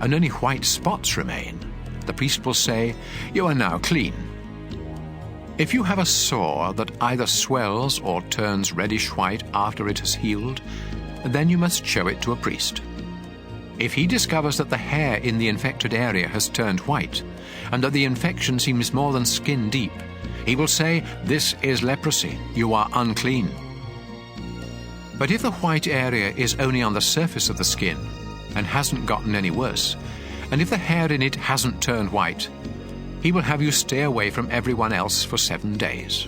and only white spots remain, the priest will say, "You are now clean." If you have a sore that either swells or turns reddish white after it has healed, then you must show it to a priest. If he discovers that the hair in the infected area has turned white, and that the infection seems more than skin deep, he will say, "This is leprosy. You are unclean." But if the white area is only on the surface of the skin and hasn't gotten any worse, and if the hair in it hasn't turned white, he will have you stay away from everyone else for 7 days.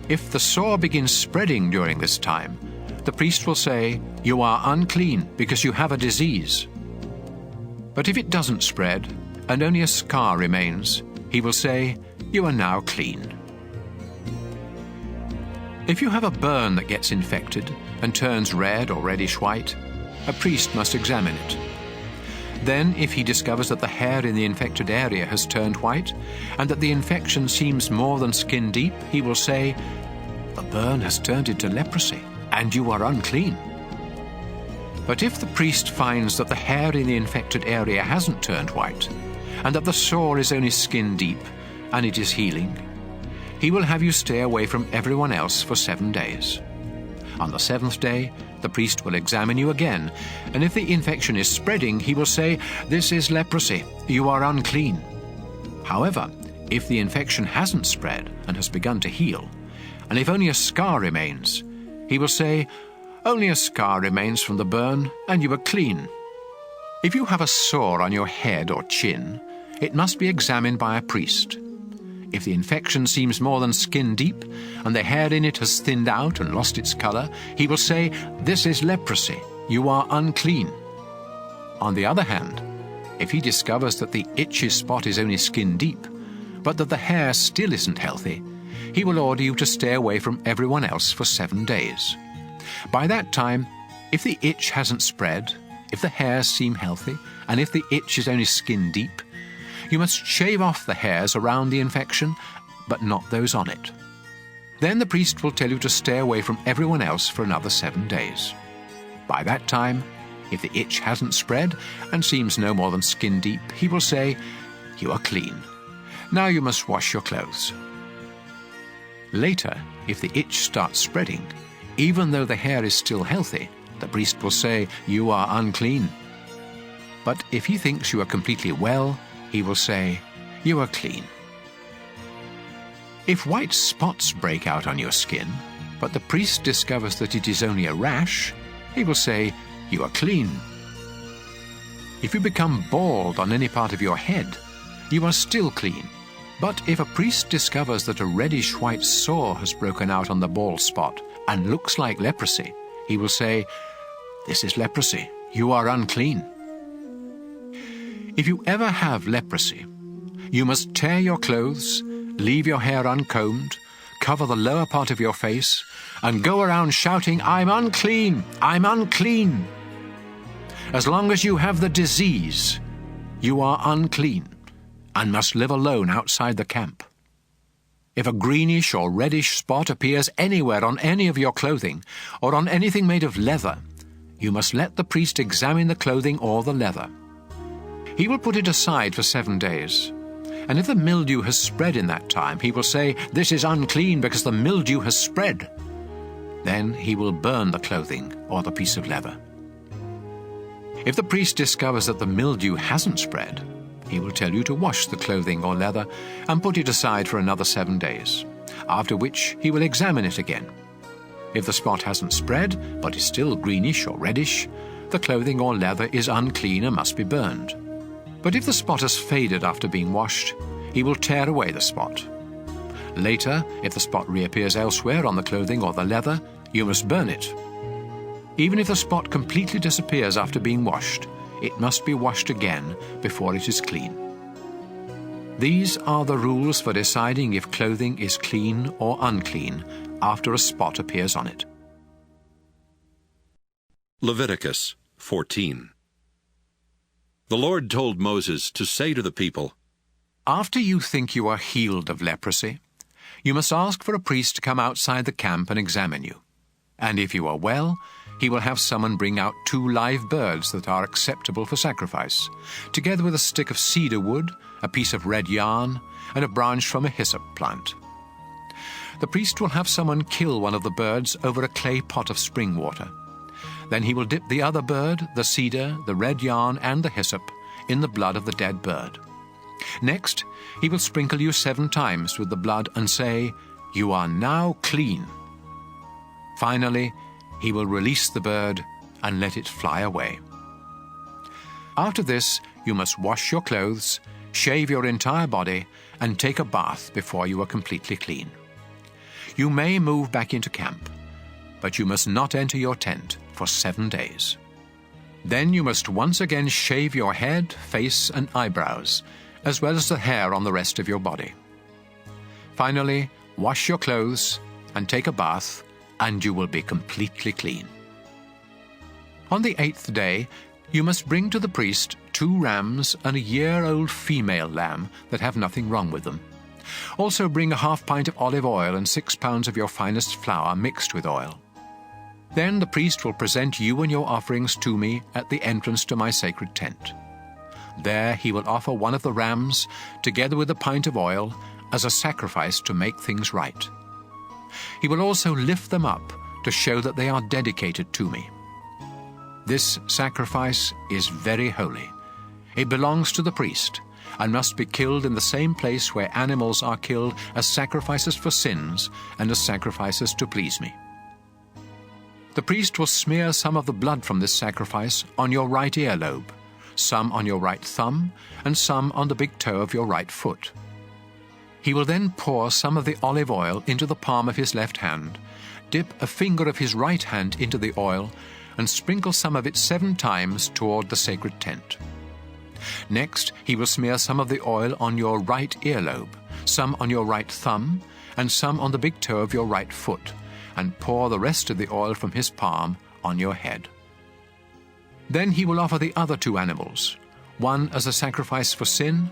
If the sore begins spreading during this time, the priest will say, "You are unclean because you have a disease." But if it doesn't spread and only a scar remains, he will say, "You are now clean." If you have a burn that gets infected and turns red or reddish white, a priest must examine it. Then, if he discovers that the hair in the infected area has turned white, and that the infection seems more than skin deep, he will say, "The burn has turned into leprosy, and you are unclean." But if the priest finds that the hair in the infected area hasn't turned white, and that the sore is only skin deep, and it is healing, he will have you stay away from everyone else for 7 days. On the 7th day, the priest will examine you again, and if the infection is spreading, he will say, "This is leprosy. You are unclean." However, if the infection hasn't spread and has begun to heal, and if only a scar remains, he will say, "Only a scar remains from the burn, and you are clean." If you have a sore on your head or chin, it must be examined by a priest. If the infection seems more than skin deep, and the hair in it has thinned out and lost its color, he will say, "This is leprosy. You are unclean." On the other hand, if he discovers that the itchy spot is only skin deep, but that the hair still isn't healthy, he will order you to stay away from everyone else for 7 days. By that time, if the itch hasn't spread, if the hairs seem healthy, and if the itch is only skin deep, you must shave off the hairs around the infection, but not those on it. Then the priest will tell you to stay away from everyone else for another 7 days. By that time, if the itch hasn't spread and seems no more than skin deep, he will say, "You are clean. Now you must wash your clothes." Later, if the itch starts spreading, even though the hair is still healthy, the priest will say, "You are unclean." But if he thinks you are completely well, he will say, "You are clean." If white spots break out on your skin, but the priest discovers that it is only a rash, he will say, "You are clean." If you become bald on any part of your head, you are still clean. But if a priest discovers that a reddish-white sore has broken out on the bald spot and looks like leprosy, he will say, "This is leprosy. You are unclean." If you ever have leprosy, you must tear your clothes, leave your hair uncombed, cover the lower part of your face, and go around shouting, "I'm unclean! I'm unclean!" As long as you have the disease, you are unclean and must live alone outside the camp. If a greenish or reddish spot appears anywhere on any of your clothing or on anything made of leather, you must let the priest examine the clothing or the leather. He will put it aside for 7 days, And if the mildew has spread in that time, he will say, "This is unclean because the mildew has spread." Then he will burn the clothing or the piece of leather. If the priest discovers that the mildew hasn't spread, he will tell you to wash the clothing or leather and put it aside for another 7 days, after which he will examine it again. If the spot hasn't spread, but is still greenish or reddish, the clothing or leather is unclean and must be burned. But if the spot has faded after being washed, he will tear away the spot. Later, if the spot reappears elsewhere on the clothing or the leather, you must burn it. Even if the spot completely disappears after being washed, it must be washed again before it is clean. These are the rules for deciding if clothing is clean or unclean after a spot appears on it. Leviticus 14. The Lord told Moses to say to the people, After you think you are healed of leprosy, you must ask for a priest to come outside the camp and examine you. And if you are well, he will have someone bring out 2 live birds that are acceptable for sacrifice, together with a stick of cedar wood, a piece of red yarn, and a branch from a hyssop plant. The priest will have someone kill one of the birds over a clay pot of spring water. Then he will dip the other bird, the cedar, the red yarn, and the hyssop in the blood of the dead bird. Next, he will sprinkle you 7 times with the blood and say, "You are now clean." Finally, he will release the bird and let it fly away. After this, you must wash your clothes, shave your entire body, and take a bath before you are completely clean. You may move back into camp, but you must not enter your tent for 7 days. Then you must once again shave your head, face, and eyebrows, as well as the hair on the rest of your body. Finally, wash your clothes and take a bath, and you will be completely clean. On the 8th day, you must bring to the priest 2 rams and a year-old female lamb that have nothing wrong with them. Also bring a half pint of olive oil and 6 pounds of your finest flour mixed with oil. Then the priest will present you and your offerings to me at the entrance to my sacred tent. There he will offer one of the rams, together with a pint of oil, as a sacrifice to make things right. He will also lift them up to show that they are dedicated to me. This sacrifice is very holy. It belongs to the priest and must be killed in the same place where animals are killed as sacrifices for sins and as sacrifices to please me. The priest will smear some of the blood from this sacrifice on your right earlobe, some on your right thumb, and some on the big toe of your right foot. He will then pour some of the olive oil into the palm of his left hand, dip a finger of his right hand into the oil, and sprinkle some of it 7 times toward the sacred tent. Next, he will smear some of the oil on your right earlobe, some on your right thumb, and some on the big toe of your right foot, and pour the rest of the oil from his palm on your head. Then he will offer the other 2 animals, one as a sacrifice for sin,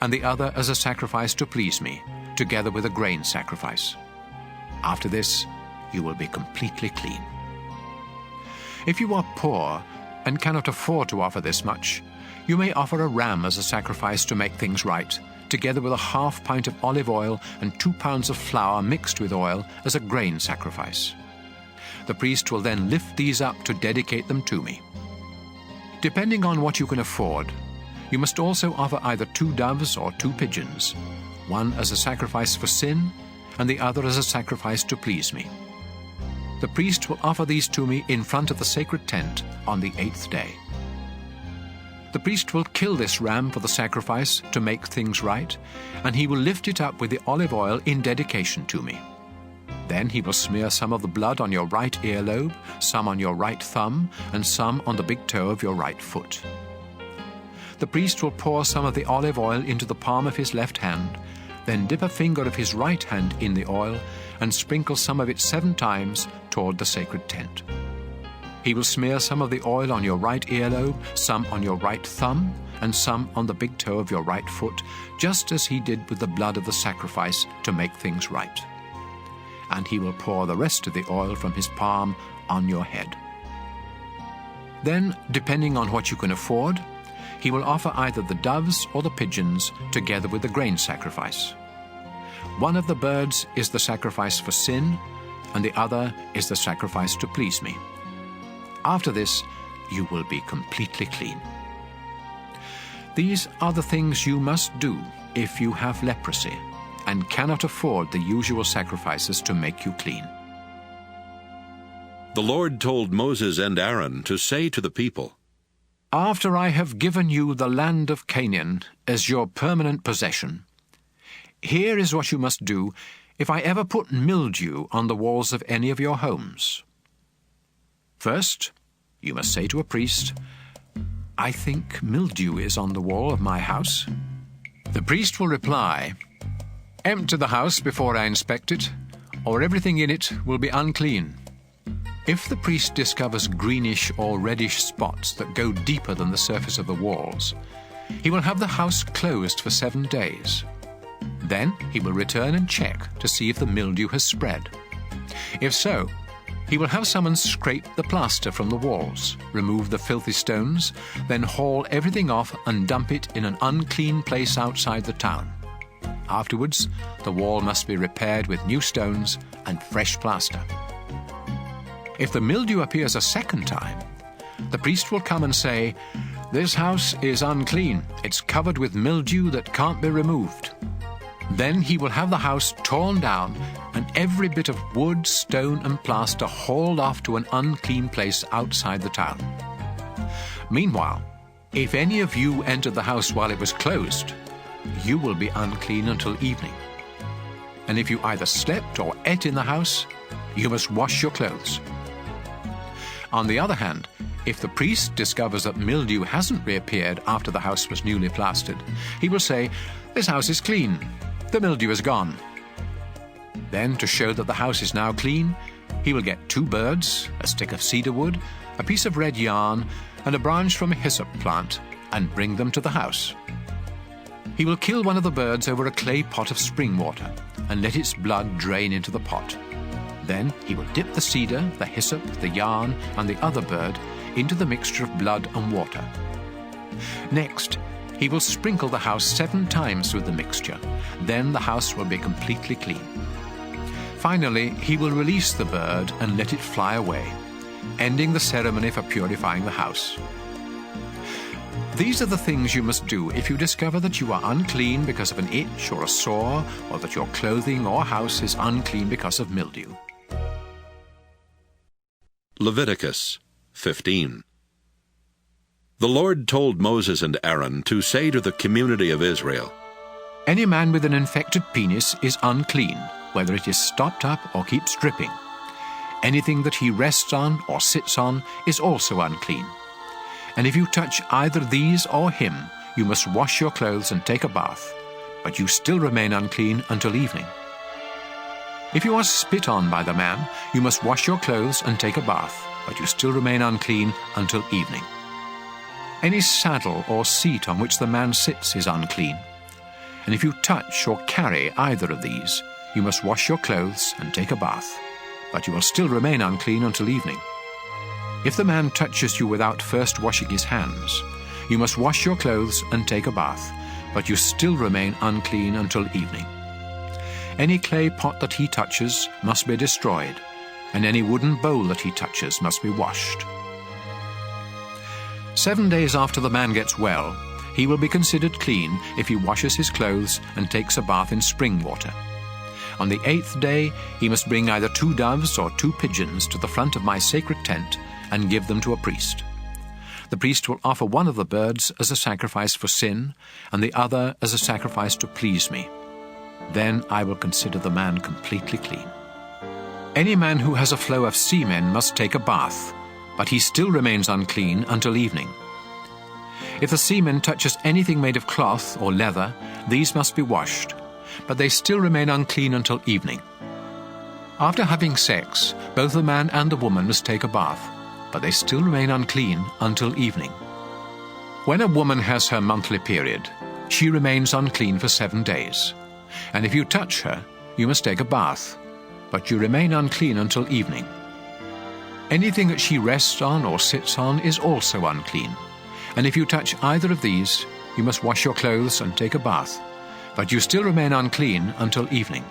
and the other as a sacrifice to please me, together with a grain sacrifice. After this, you will be completely clean. If you are poor and cannot afford to offer this much, you may offer a ram as a sacrifice to make things right, together with a half pint of olive oil and 2 pounds of flour mixed with oil as a grain sacrifice. The priest will then lift these up to dedicate them to me. Depending on what you can afford, you must also offer either 2 doves or 2 pigeons, one as a sacrifice for sin and the other as a sacrifice to please me. The priest will offer these to me in front of the sacred tent on the 8th day. The priest will kill this ram for the sacrifice to make things right, and he will lift it up with the olive oil in dedication to me. Then he will smear some of the blood on your right earlobe, some on your right thumb, and some on the big toe of your right foot. The priest will pour some of the olive oil into the palm of his left hand, then dip a finger of his right hand in the oil and sprinkle some of it 7 times toward the sacred tent. He will smear some of the oil on your right earlobe, some on your right thumb, and some on the big toe of your right foot, just as he did with the blood of the sacrifice to make things right. And he will pour the rest of the oil from his palm on your head. Then, depending on what you can afford, he will offer either the doves or the pigeons together with the grain sacrifice. One of the birds is the sacrifice for sin, and the other is the sacrifice to please me. After this, you will be completely clean. These are the things you must do if you have leprosy and cannot afford the usual sacrifices to make you clean. The Lord told Moses and Aaron to say to the people, After I have given you the land of Canaan as your permanent possession, here is what you must do if I ever put mildew on the walls of any of your homes. First, you must say to a priest, I think mildew is on the wall of my house. The priest will reply, Empty the house before I inspect it, or everything in it will be unclean. If the priest discovers greenish or reddish spots that go deeper than the surface of the walls, he will have the house closed for 7 days. Then he will return and check to see if the mildew has spread. If so, he will have someone scrape the plaster from the walls, remove the filthy stones, then haul everything off and dump it in an unclean place outside the town. Afterwards, the wall must be repaired with new stones and fresh plaster. If the mildew appears a second time, the priest will come and say, This house is unclean. It's covered with mildew that can't be removed. Then he will have the house torn down and every bit of wood, stone and plaster hauled off to an unclean place outside the town. Meanwhile, if any of you entered the house while it was closed, you will be unclean until evening. And if you either slept or ate in the house, you must wash your clothes. On the other hand, if the priest discovers that mildew hasn't reappeared after the house was newly plastered, he will say, This house is clean. The mildew is gone. Then, to show that the house is now clean, he will get 2 birds, a stick of cedar wood, a piece of red yarn, and a branch from a hyssop plant, and bring them to the house. He will kill one of the birds over a clay pot of spring water, and let its blood drain into the pot. Then he will dip the cedar, the hyssop, the yarn, and the other bird into the mixture of blood and water. Next, he will sprinkle the house 7 times with the mixture. Then the house will be completely clean. Finally, he will release the bird and let it fly away, ending the ceremony for purifying the house. These are the things you must do if you discover that you are unclean because of an itch or a sore, or that your clothing or house is unclean because of mildew. Leviticus 15. The Lord told Moses and Aaron to say to the community of Israel, Any man with an infected penis is unclean, whether it is stopped up or keeps dripping. Anything that he rests on or sits on is also unclean. And if you touch either these or him, you must wash your clothes and take a bath, but you still remain unclean until evening. If you are spit on by the man, you must wash your clothes and take a bath, but you still remain unclean until evening. Any saddle or seat on which the man sits is unclean. And if you touch or carry either of these, you must wash your clothes and take a bath, but you will still remain unclean until evening. If the man touches you without first washing his hands, you must wash your clothes and take a bath, but you still remain unclean until evening. Any clay pot that he touches must be destroyed, and any wooden bowl that he touches must be washed. 7 days after the man gets well, he will be considered clean if he washes his clothes and takes a bath in spring water. On the 8th day, he must bring either 2 doves or 2 pigeons to the front of my sacred tent and give them to a priest. The priest will offer one of the birds as a sacrifice for sin, and the other as a sacrifice to please me. Then I will consider the man completely clean. Any man who has a flow of semen must take a bath, but he still remains unclean until evening. If the semen touches anything made of cloth or leather, these must be washed, but they still remain unclean until evening. After having sex, both the man and the woman must take a bath, but they still remain unclean until evening. When a woman has her monthly period, she remains unclean for 7 days. And if you touch her, you must take a bath, but you remain unclean until evening. Anything that she rests on or sits on is also unclean, And if you touch either of these, you must wash your clothes and take a bath, but you still remain unclean until evening.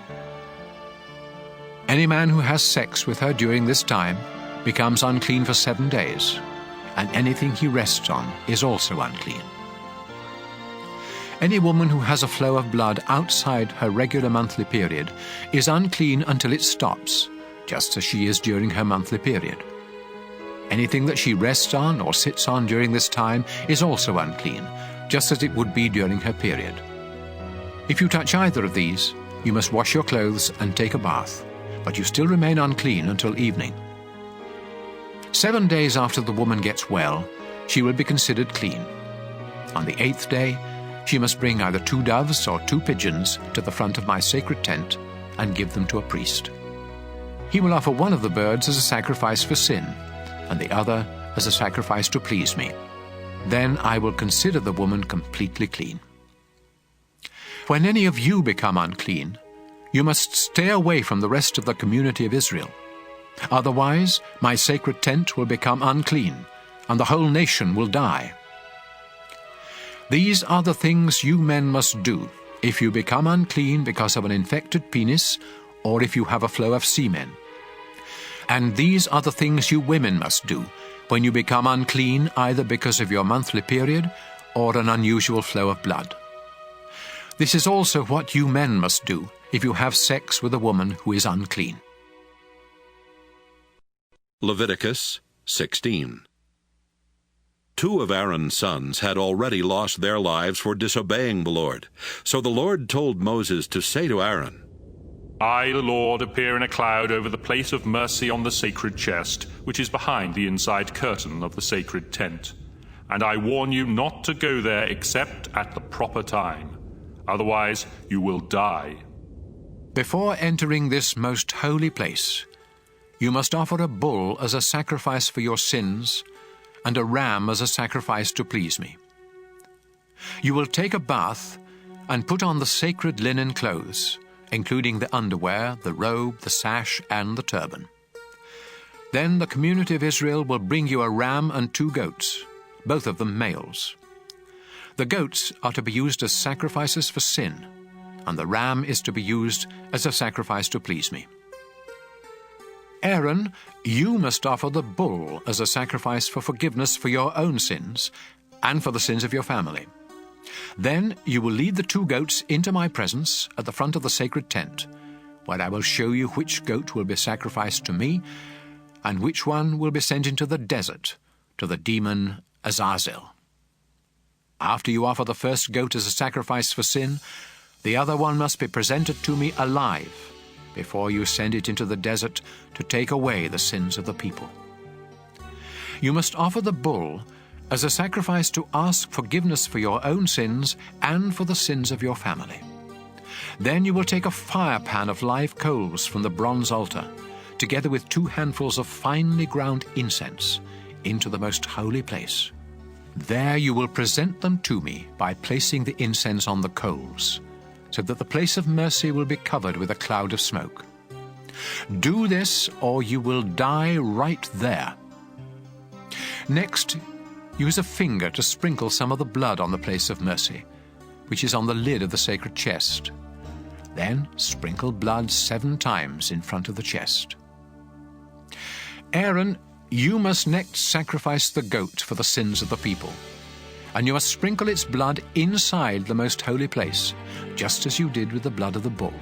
Any man who has sex with her during this time becomes unclean for 7 days, and anything he rests on is also unclean. Any woman who has a flow of blood outside her regular monthly period is unclean until it stops, just as she is during her monthly period. Anything that she rests on or sits on during this time is also unclean, just as it would be during her period. If you touch either of these, you must wash your clothes and take a bath, but you still remain unclean until evening. 7 days after the woman gets well, she will be considered clean. On the 8th day, she must bring either 2 doves or 2 pigeons to the front of my sacred tent and give them to a priest. He will offer one of the birds as a sacrifice for sin, and the other as a sacrifice to please me. Then I will consider the woman completely clean. When any of you become unclean, you must stay away from the rest of the community of Israel. Otherwise, my sacred tent will become unclean, and the whole nation will die. These are the things you men must do if you become unclean because of an infected penis, or if you have a flow of semen. And these are the things you women must do when you become unclean either because of your monthly period or an unusual flow of blood. This is also what you men must do if you have sex with a woman who is unclean. Leviticus 16. 2 of Aaron's sons had already lost their lives for disobeying the Lord. So the Lord told Moses to say to Aaron, I, the Lord, appear in a cloud over the place of mercy on the sacred chest, which is behind the inside curtain of the sacred tent. And I warn you not to go there except at the proper time. Otherwise you will die. Before entering this most holy place, you must offer a bull as a sacrifice for your sins and a ram as a sacrifice to please me. You will take a bath and put on the sacred linen clothes, including the underwear, the robe, the sash, and the turban. Then the community of Israel will bring you a ram and 2 goats, both of them males. The goats are to be used as sacrifices for sin, and the ram is to be used as a sacrifice to please me. Aaron, you must offer the bull as a sacrifice for forgiveness for your own sins and for the sins of your family. Then you will lead the 2 goats into my presence at the front of the sacred tent, where I will show you which goat will be sacrificed to me and which one will be sent into the desert to the demon Azazel. After you offer the first goat as a sacrifice for sin, the other one must be presented to me alive before you send it into the desert to take away the sins of the people. You must offer the bull as a sacrifice to ask forgiveness for your own sins and for the sins of your family. Then you will take a fire pan of live coals from the bronze altar, together with 2 handfuls of finely ground incense, into the most holy place. There you will present them to me by placing the incense on the coals, so that the place of mercy will be covered with a cloud of smoke. Do this, or you will die right there. Next, use a finger to sprinkle some of the blood on the place of mercy, which is on the lid of the sacred chest. Then sprinkle blood 7 times in front of the chest. Aaron, you must next sacrifice the goat for the sins of the people, and you must sprinkle its blood inside the most holy place, just as you did with the blood of the bull.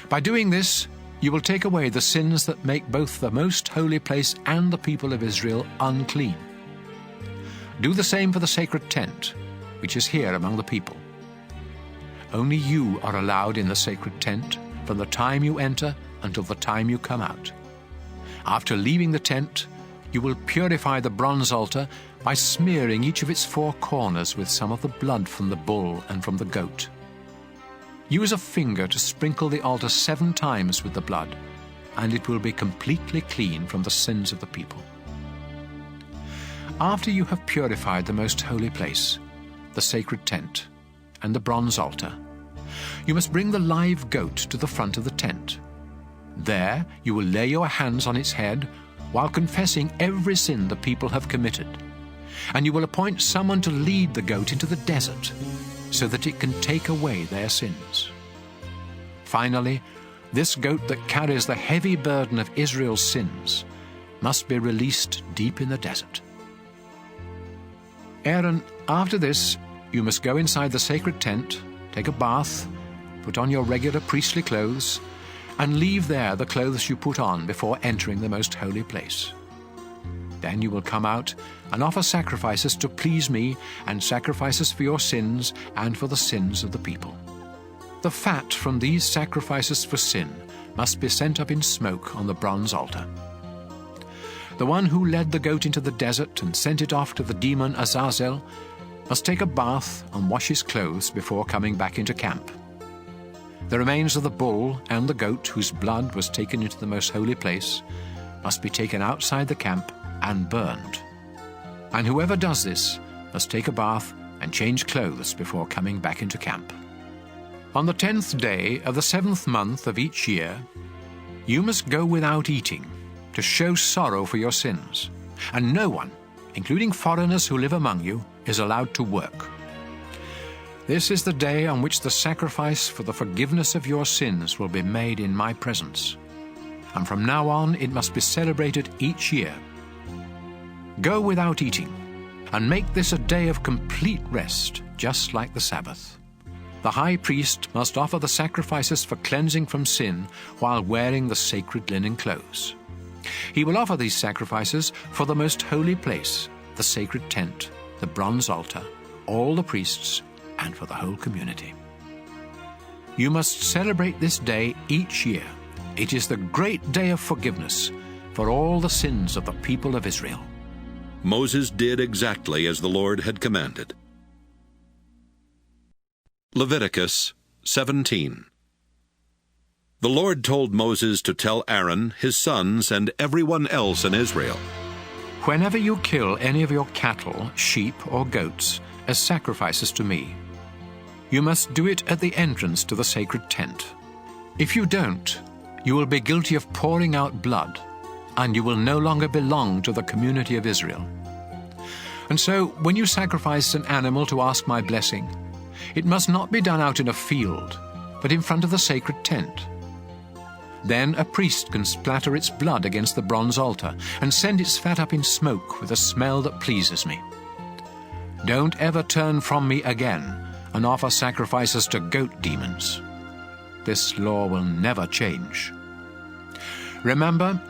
By doing this, you will take away the sins that make both the most holy place and the people of Israel unclean. Do the same for the sacred tent, which is here among the people. Only you are allowed in the sacred tent from the time you enter until the time you come out. After leaving the tent, you will purify the bronze altar by smearing each of its 4 corners with some of the blood from the bull and from the goat. Use a finger to sprinkle the altar 7 times with the blood, and it will be completely clean from the sins of the people. After you have purified the most holy place, the sacred tent, and the bronze altar, you must bring the live goat to the front of the tent. There you will lay your hands on its head while confessing every sin the people have committed. And you will appoint someone to lead the goat into the desert, so that it can take away their sins. Finally, this goat that carries the heavy burden of Israel's sins must be released deep in the desert. Aaron, after this, you must go inside the sacred tent, take a bath, put on your regular priestly clothes, and leave there the clothes you put on before entering the most holy place. Then you will come out and offer sacrifices to please me, and sacrifices for your sins and for the sins of the people. The fat from these sacrifices for sin must be sent up in smoke on the bronze altar. The one who led the goat into the desert and sent it off to the demon Azazel must take a bath and wash his clothes before coming back into camp. The remains of the bull and the goat whose blood was taken into the most holy place must be taken outside the camp and burned. And whoever does this must take a bath and change clothes before coming back into camp. On the 10th day of the 7th month of each year, you must go without eating to show sorrow for your sins, and no one, including foreigners who live among you, is allowed to work. This is the day on which the sacrifice for the forgiveness of your sins will be made in my presence, and from now on it must be celebrated each year. Go without eating, and make this a day of complete rest, just like the Sabbath. The high priest must offer the sacrifices for cleansing from sin while wearing the sacred linen clothes. He will offer these sacrifices for the most holy place, the sacred tent, the bronze altar, all the priests, and for the whole community. You must celebrate this day each year. It is the great day of forgiveness for all the sins of the people of Israel. Moses did exactly as the Lord had commanded. Leviticus 17. The Lord told Moses to tell Aaron, his sons, and everyone else in Israel, Whenever you kill any of your cattle, sheep, or goats as sacrifices to me, you must do it at the entrance to the sacred tent. If you don't, you will be guilty of pouring out blood, and you will no longer belong to the community of Israel. And so, when you sacrifice an animal to ask my blessing, it must not be done out in a field, but in front of the sacred tent. Then a priest can splatter its blood against the bronze altar and send its fat up in smoke with a smell that pleases me. Don't ever turn from me again and offer sacrifices to goat demons. This law will never change. Remember,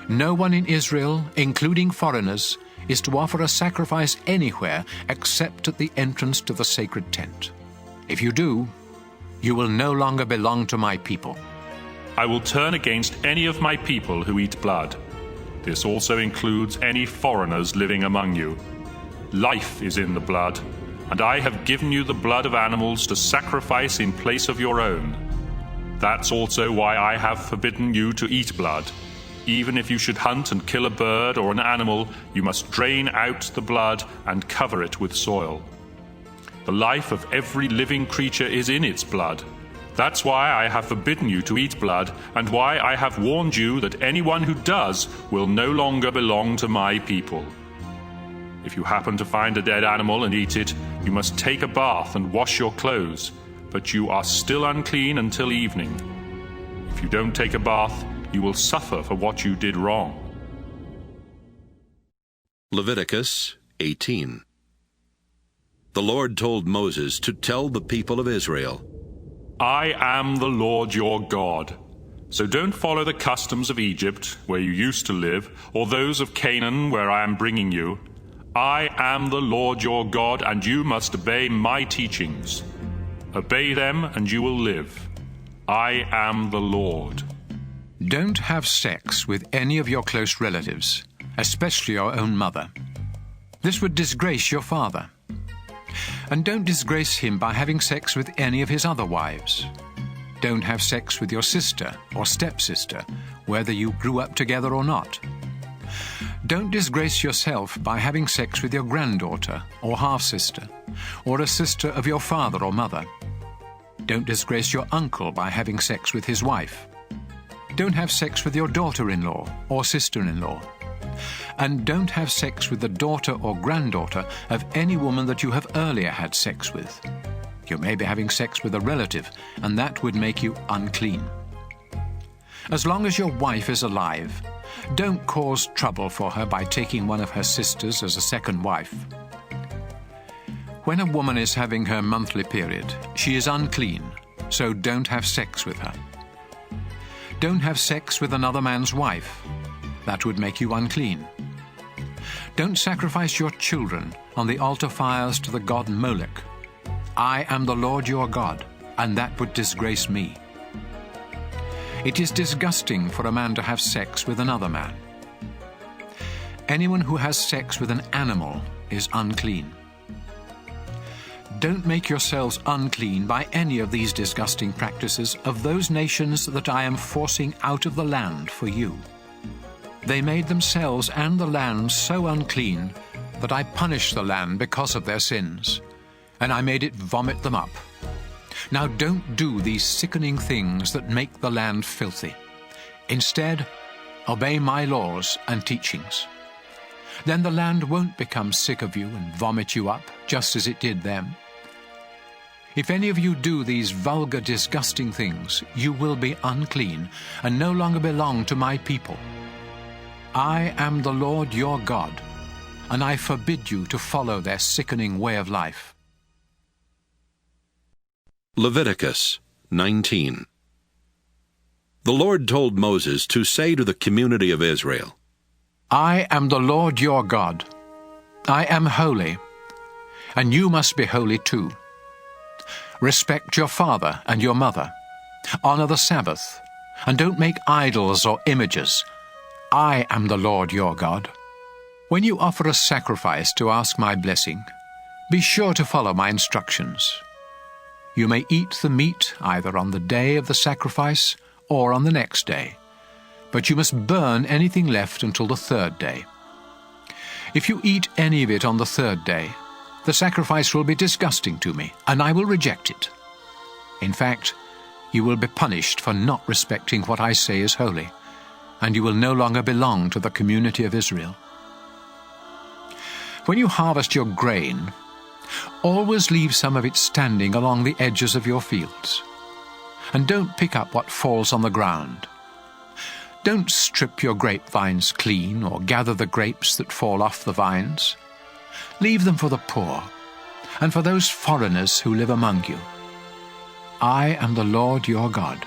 no one in Israel, including foreigners, is to offer a sacrifice anywhere except at the entrance to the sacred tent. If you do, you will no longer belong to my people. I will turn against any of my people who eat blood. This also includes any foreigners living among you. Life is in the blood, and I have given you the blood of animals to sacrifice in place of your own. That's also why I have forbidden you to eat blood. Even if you should hunt and kill a bird or an animal, you must drain out the blood and cover it with soil. The life of every living creature is in its blood. That's why I have forbidden you to eat blood, and why I have warned you that anyone who does will no longer belong to my people. If you happen to find a dead animal and eat it, you must take a bath and wash your clothes, but you are still unclean until evening. If you don't take a bath, you will suffer for what you did wrong. Leviticus 18. The Lord told Moses to tell the people of Israel, I am the Lord your God. So don't follow the customs of Egypt, where you used to live, or those of Canaan, where I am bringing you. I am the Lord your God, and you must obey my teachings. Obey them, and you will live. I am the Lord. Don't have sex with any of your close relatives, especially your own mother. This would disgrace your father. And don't disgrace him by having sex with any of his other wives. Don't have sex with your sister or stepsister, whether you grew up together or not. Don't disgrace yourself by having sex with your granddaughter or half-sister, or a sister of your father or mother. Don't disgrace your uncle by having sex with his wife. Don't have sex with your daughter-in-law or sister-in-law. And don't have sex with the daughter or granddaughter of any woman that you have earlier had sex with. You may be having sex with a relative, and that would make you unclean. As long as your wife is alive, don't cause trouble for her by taking one of her sisters as a second wife. When a woman is having her monthly period, she is unclean, so don't have sex with her. Don't have sex with another man's wife. That would make you unclean. Don't sacrifice your children on the altar fires to the god Molech. I am the Lord your God, and that would disgrace me. It is disgusting for a man to have sex with another man. Anyone who has sex with an animal is unclean. Don't make yourselves unclean by any of these disgusting practices of those nations that I am forcing out of the land for you. They made themselves and the land so unclean that I punished the land because of their sins, and I made it vomit them up. Now don't do these sickening things that make the land filthy. Instead, obey my laws and teachings. Then the land won't become sick of you and vomit you up, just as it did them. If any of you do these vulgar, disgusting things, you will be unclean and no longer belong to my people. I am the Lord your God, and I forbid you to follow their sickening way of life. Leviticus 19. The Lord told Moses to say to the community of Israel, I am the Lord your God. I am holy, and you must be holy too. Respect your father and your mother. Honor the Sabbath, and don't make idols or images. I am the Lord your God. When you offer a sacrifice to ask my blessing, be sure to follow my instructions. You may eat the meat either on the day of the sacrifice or on the next day, but you must burn anything left until the third day. If you eat any of it on the third day, the sacrifice will be disgusting to me, and I will reject it. In fact, you will be punished for not respecting what I say is holy, and you will no longer belong to the community of Israel. When you harvest your grain, always leave some of it standing along the edges of your fields, and don't pick up what falls on the ground. Don't strip your grapevines clean or gather the grapes that fall off the vines. Leave them for the poor and for those foreigners who live among you. I am the Lord your God.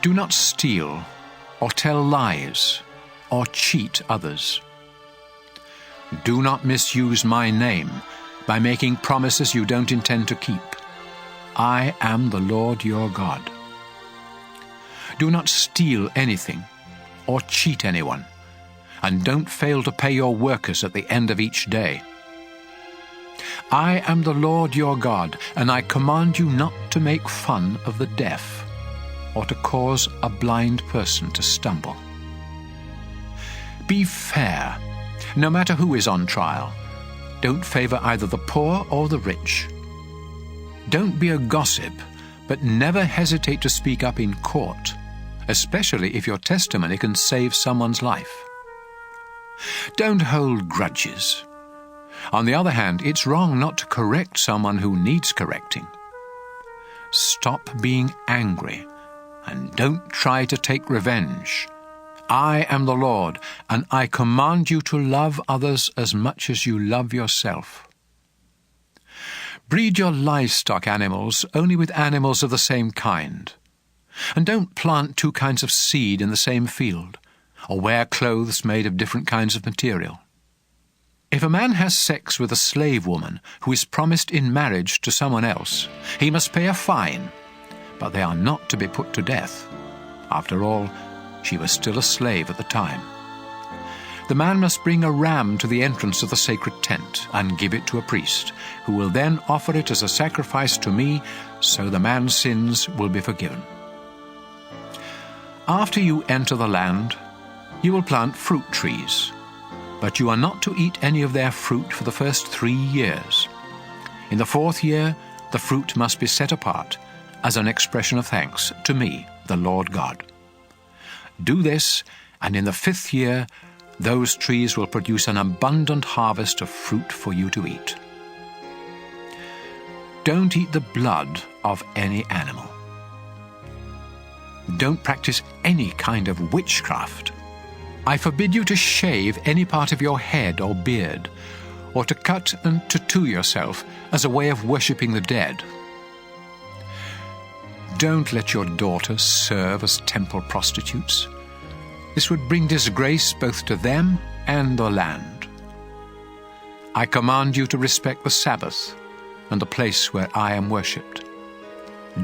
Do not steal or tell lies or cheat others. Do not misuse my name by making promises you don't intend to keep. I am the Lord your God. Do not steal anything or cheat anyone, and don't fail to pay your workers at the end of each day. I am the Lord your God, and I command you not to make fun of the deaf or to cause a blind person to stumble. Be fair, no matter who is on trial. Don't favor either the poor or the rich. Don't be a gossip, but never hesitate to speak up in court, especially if your testimony can save someone's life. Don't hold grudges. On the other hand, it's wrong not to correct someone who needs correcting. Stop being angry, and don't try to take revenge. I am the Lord, and I command you to love others as much as you love yourself. Breed your livestock animals only with animals of the same kind. And don't plant two kinds of seed in the same field, or wear clothes made of different kinds of material. If a man has sex with a slave woman who is promised in marriage to someone else, he must pay a fine, but they are not to be put to death. After all, she was still a slave at the time. The man must bring a ram to the entrance of the sacred tent and give it to a priest, who will then offer it as a sacrifice to me, so the man's sins will be forgiven. After you enter the land, you will plant fruit trees, but you are not to eat any of their fruit for the first 3 years. In the 4th year, the fruit must be set apart as an expression of thanks to me, the Lord God. Do this, and in the 5th year, those trees will produce an abundant harvest of fruit for you to eat. Don't eat the blood of any animal. Don't practice any kind of witchcraft. I forbid you to shave any part of your head or beard, or to cut and tattoo yourself as a way of worshipping the dead. Don't let your daughters serve as temple prostitutes. This would bring disgrace both to them and the land. I command you to respect the Sabbath and the place where I am worshipped.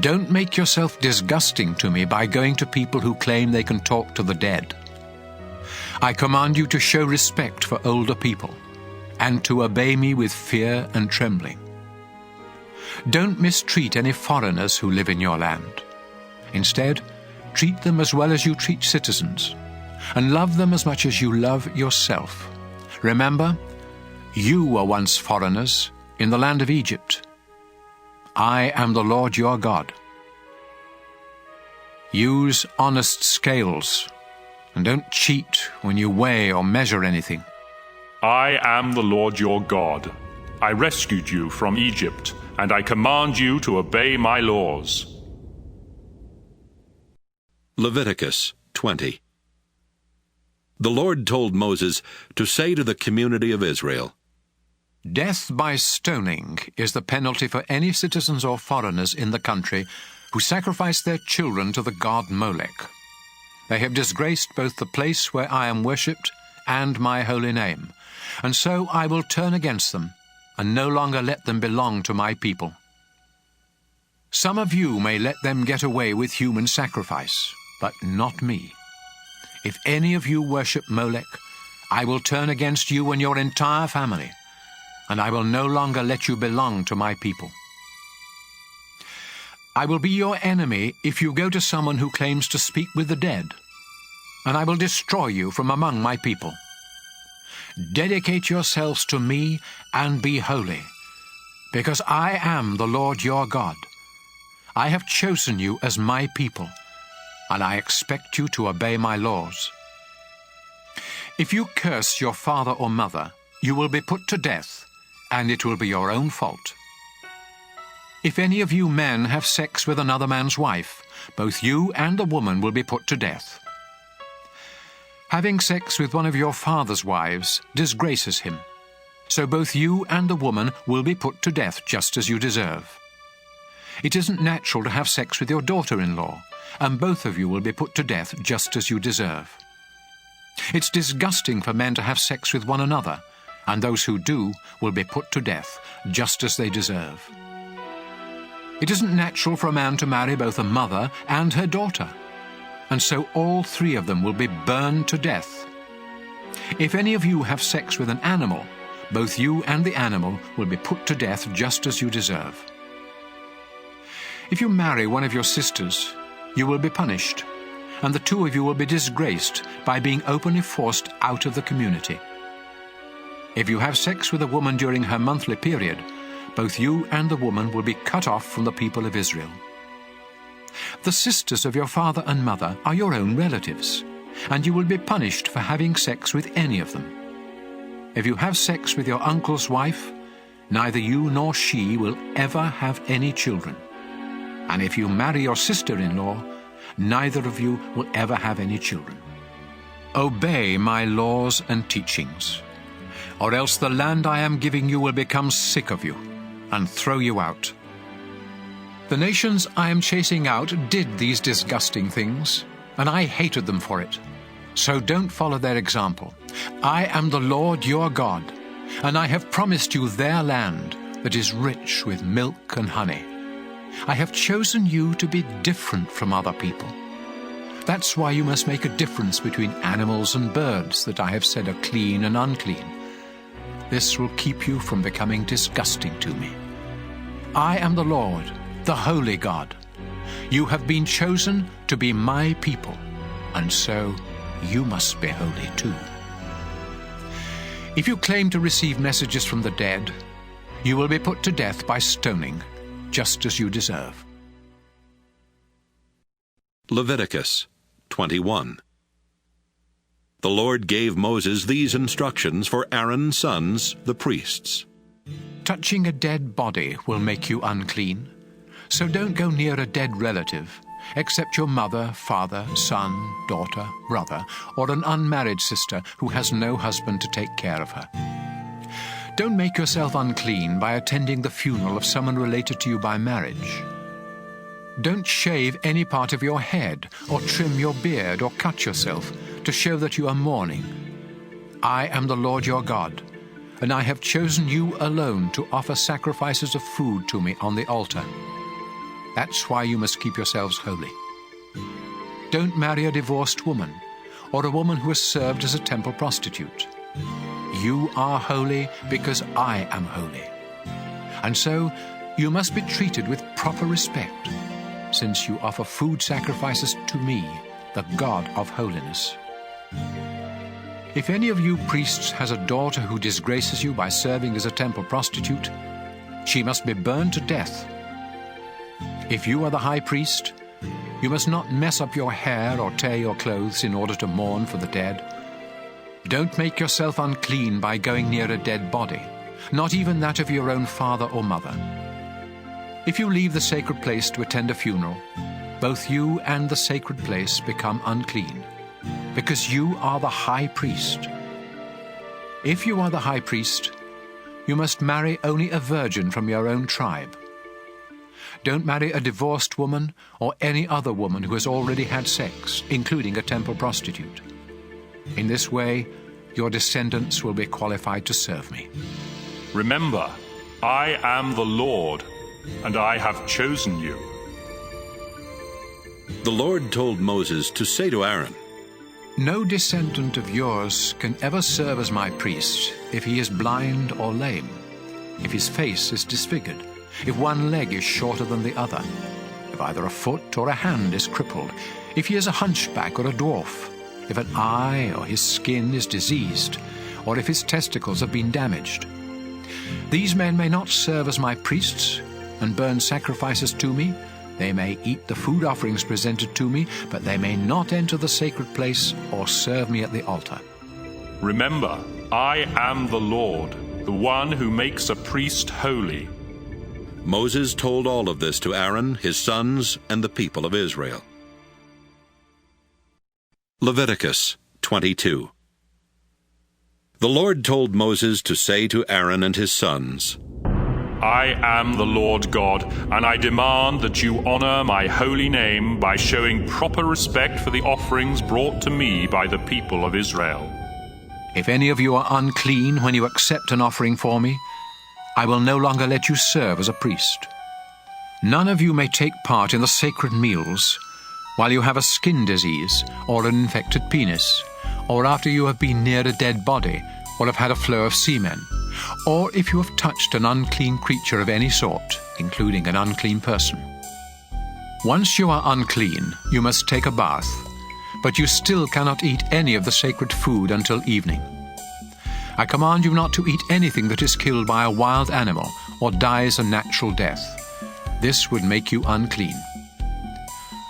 Don't make yourself disgusting to me by going to people who claim they can talk to the dead. I command you to show respect for older people and to obey me with fear and trembling. Don't mistreat any foreigners who live in your land. Instead, treat them as well as you treat citizens, and love them as much as you love yourself. Remember, you were once foreigners in the land of Egypt. I am the Lord your God. Use honest scales, and don't cheat when you weigh or measure anything. I am the Lord your God. I rescued you from Egypt, and I command you to obey my laws. Leviticus 20. The Lord told Moses to say to the community of Israel, Death by stoning is the penalty for any citizens or foreigners in the country who sacrifice their children to the god Molech. They have disgraced both the place where I am worshipped and my holy name, and so I will turn against them and no longer let them belong to my people. Some of you may let them get away with human sacrifice, but not me. If any of you worship Molech, I will turn against you and your entire family, and I will no longer let you belong to my people. I will be your enemy if you go to someone who claims to speak with the dead, and I will destroy you from among my people. Dedicate yourselves to me and be holy, because I am the Lord your God. I have chosen you as my people, and I expect you to obey my laws. If you curse your father or mother, you will be put to death, and it will be your own fault. If any of you men have sex with another man's wife, both you and the woman will be put to death. Having sex with one of your father's wives disgraces him, so both you and the woman will be put to death just as you deserve. It isn't natural to have sex with your daughter-in-law, and both of you will be put to death just as you deserve. It's disgusting for men to have sex with one another, and those who do will be put to death just as they deserve. It isn't natural for a man to marry both a mother and her daughter, and so all three of them will be burned to death. If any of you have sex with an animal, both you and the animal will be put to death just as you deserve. If you marry one of your sisters, you will be punished, and the two of you will be disgraced by being openly forced out of the community. If you have sex with a woman during her monthly period, both you and the woman will be cut off from the people of Israel. The sisters of your father and mother are your own relatives, and you will be punished for having sex with any of them. If you have sex with your uncle's wife, neither you nor she will ever have any children. And if you marry your sister-in-law, neither of you will ever have any children. Obey my laws and teachings, or else the land I am giving you will become sick of you and throw you out. The nations I am chasing out did these disgusting things, and I hated them for it. So don't follow their example. I am the Lord your God, and I have promised you their land that is rich with milk and honey. I have chosen you to be different from other people. That's why you must make a difference between animals and birds that I have said are clean and unclean. This will keep you from becoming disgusting to me. I am the Lord, the holy God. You have been chosen to be my people, and so you must be holy too. If you claim to receive messages from the dead, you will be put to death by stoning, just as you deserve. Leviticus 21. The Lord gave Moses these instructions for Aaron's sons, the priests. Touching a dead body will make you unclean. So don't go near a dead relative, except your mother, father, son, daughter, brother, or an unmarried sister who has no husband to take care of her. Don't make yourself unclean by attending the funeral of someone related to you by marriage. Don't shave any part of your head, or trim your beard, or cut yourself, to show that you are mourning. I am the Lord your God, and I have chosen you alone to offer sacrifices of food to me on the altar. That's why you must keep yourselves holy. Don't marry a divorced woman, or a woman who has served as a temple prostitute. You are holy because I am holy. And so you must be treated with proper respect, since you offer food sacrifices to me, the God of holiness. If any of you priests has a daughter who disgraces you by serving as a temple prostitute, she must be burned to death. If you are the high priest, you must not mess up your hair or tear your clothes in order to mourn for the dead. Don't make yourself unclean by going near a dead body, not even that of your own father or mother. If you leave the sacred place to attend a funeral, both you and the sacred place become unclean, because you are the high priest. If you are the high priest, you must marry only a virgin from your own tribe. Don't marry a divorced woman or any other woman who has already had sex, including a temple prostitute. In this way, your descendants will be qualified to serve me. Remember, I am the Lord, and I have chosen you. The Lord told Moses to say to Aaron, No descendant of yours can ever serve as my priest if he is blind or lame, if his face is disfigured, if one leg is shorter than the other, if either a foot or a hand is crippled, if he is a hunchback or a dwarf, if an eye or his skin is diseased, or if his testicles have been damaged. These men may not serve as my priests and burn sacrifices to me. They may eat the food offerings presented to me, but they may not enter the sacred place or serve me at the altar. Remember, I am the Lord, the one who makes a priest holy. Moses told all of this to Aaron, his sons, and the people of Israel. Leviticus 22. The Lord told Moses to say to Aaron and his sons, I am the Lord God, and I demand that you honor my holy name by showing proper respect for the offerings brought to me by the people of Israel. If any of you are unclean when you accept an offering for me, I will no longer let you serve as a priest. None of you may take part in the sacred meals while you have a skin disease or an infected penis, or after you have been near a dead body or have had a flow of semen, or if you have touched an unclean creature of any sort, including an unclean person. Once you are unclean, you must take a bath, but you still cannot eat any of the sacred food until evening. I command you not to eat anything that is killed by a wild animal or dies a natural death. This would make you unclean.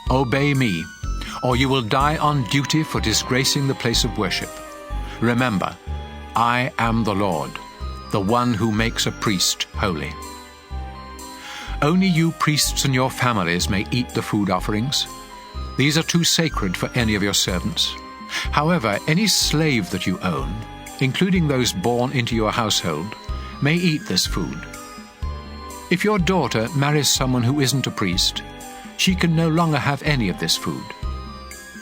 Obey me, or you will die on duty for disgracing the place of worship. Remember, I am the Lord, the one who makes a priest holy. Only you priests and your families may eat the food offerings. These are too sacred for any of your servants. However, any slave that you own, including those born into your household, may eat this food. If your daughter marries someone who isn't a priest, she can no longer have any of this food.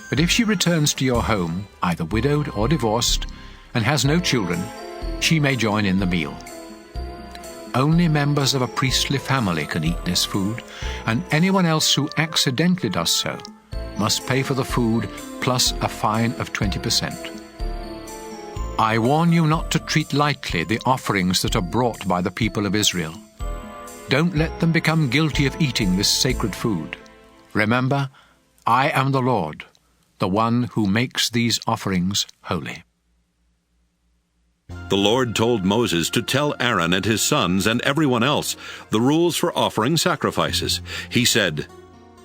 But if she returns to your home, either widowed or divorced, and has no children, she may join in the meal. Only members of a priestly family can eat this food, and anyone else who accidentally does so must pay for the food plus a fine of 20%. I warn you not to treat lightly the offerings that are brought by the people of Israel. Don't let them become guilty of eating this sacred food. Remember, I am the Lord, the one who makes these offerings holy. The Lord told Moses to tell Aaron and his sons and everyone else the rules for offering sacrifices. He said,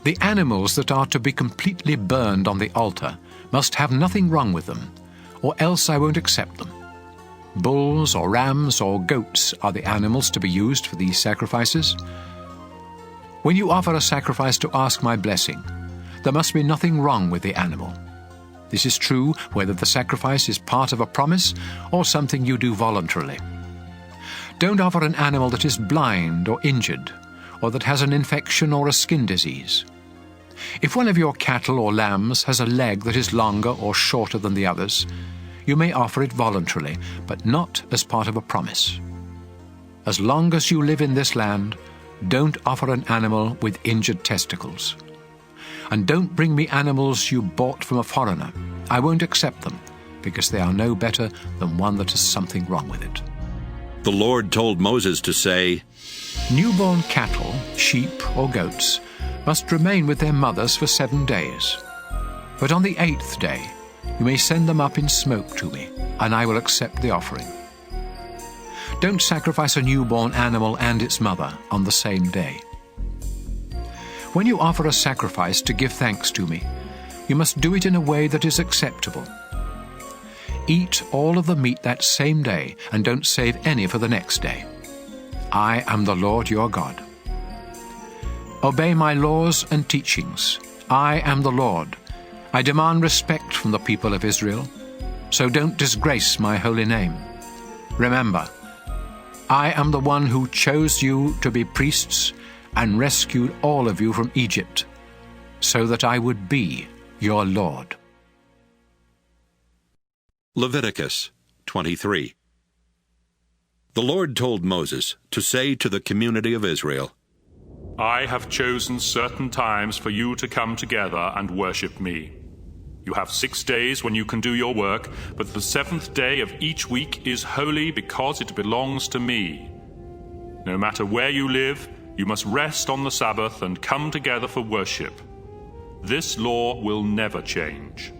The animals that are to be completely burned on the altar must have nothing wrong with them. or else I won't accept them. Bulls or rams or goats are the animals to be used for these sacrifices. When you offer a sacrifice to ask my blessing, there must be nothing wrong with the animal. This is true whether the sacrifice is part of a promise or something you do voluntarily. Don't offer an animal that is blind or injured, or that has an infection or a skin disease. If one of your cattle or lambs has a leg that is longer or shorter than the others, you may offer it voluntarily, but not as part of a promise. As long as you live in this land, don't offer an animal with injured testicles. And don't bring me animals you bought from a foreigner. I won't accept them, because they are no better than one that has something wrong with it. The Lord told Moses to say, Newborn cattle, sheep or goats must remain with their mothers for 7 days. But on the 8th day, you may send them up in smoke to me, and I will accept the offering. Don't sacrifice a newborn animal and its mother on the same day. When you offer a sacrifice to give thanks to me, you must do it in a way that is acceptable. Eat all of the meat that same day, and don't save any for the next day. I am the Lord your God. Obey my laws and teachings. I am the Lord. I demand respect from the people of Israel, so don't disgrace my holy name. Remember, I am the one who chose you to be priests and rescued all of you from Egypt, so that I would be your Lord. Leviticus 23. The Lord told Moses to say to the community of Israel, I have chosen certain times for you to come together and worship me. You have 6 days when you can do your work, but the 7th day of each week is holy because it belongs to me. No matter where you live, you must rest on the Sabbath and come together for worship. This law will never change.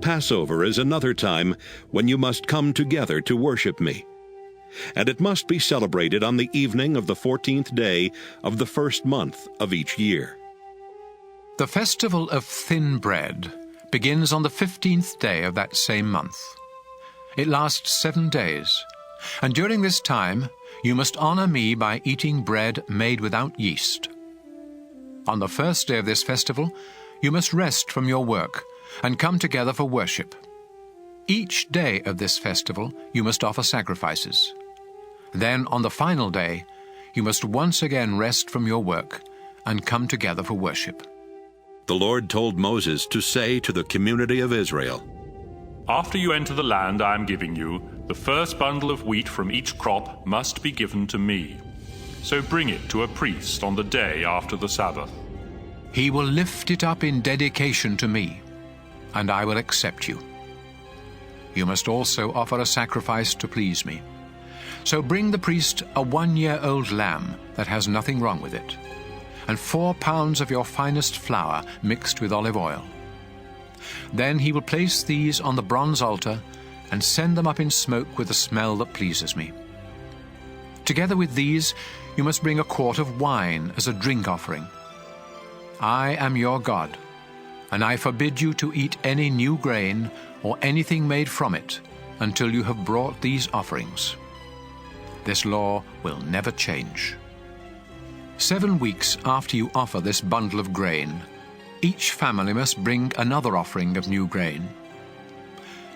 Passover is another time when you must come together to worship me. And it must be celebrated on the evening of the 14th day of the first month of each year. The festival of thin bread begins on the 15th day of that same month. It lasts 7 days, and during this time you must honor me by eating bread made without yeast. On the first day of this festival, you must rest from your work and come together for worship. Each day of this festival you must offer sacrifices. Then on the final day, you must once again rest from your work and come together for worship. The Lord told Moses to say to the community of Israel, After you enter the land I am giving you, the first bundle of wheat from each crop must be given to me. So bring it to a priest on the day after the Sabbath. He will lift it up in dedication to me, and I will accept you. You must also offer a sacrifice to please me. So bring the priest a 1-year-old lamb that has nothing wrong with it, and 4 pounds of your finest flour mixed with olive oil. Then he will place these on the bronze altar and send them up in smoke with a smell that pleases me. Together with these, you must bring a quart of wine as a drink offering. I am your God, and I forbid you to eat any new grain or anything made from it until you have brought these offerings. This law will never change. 7 weeks after you offer this bundle of grain, each family must bring another offering of new grain.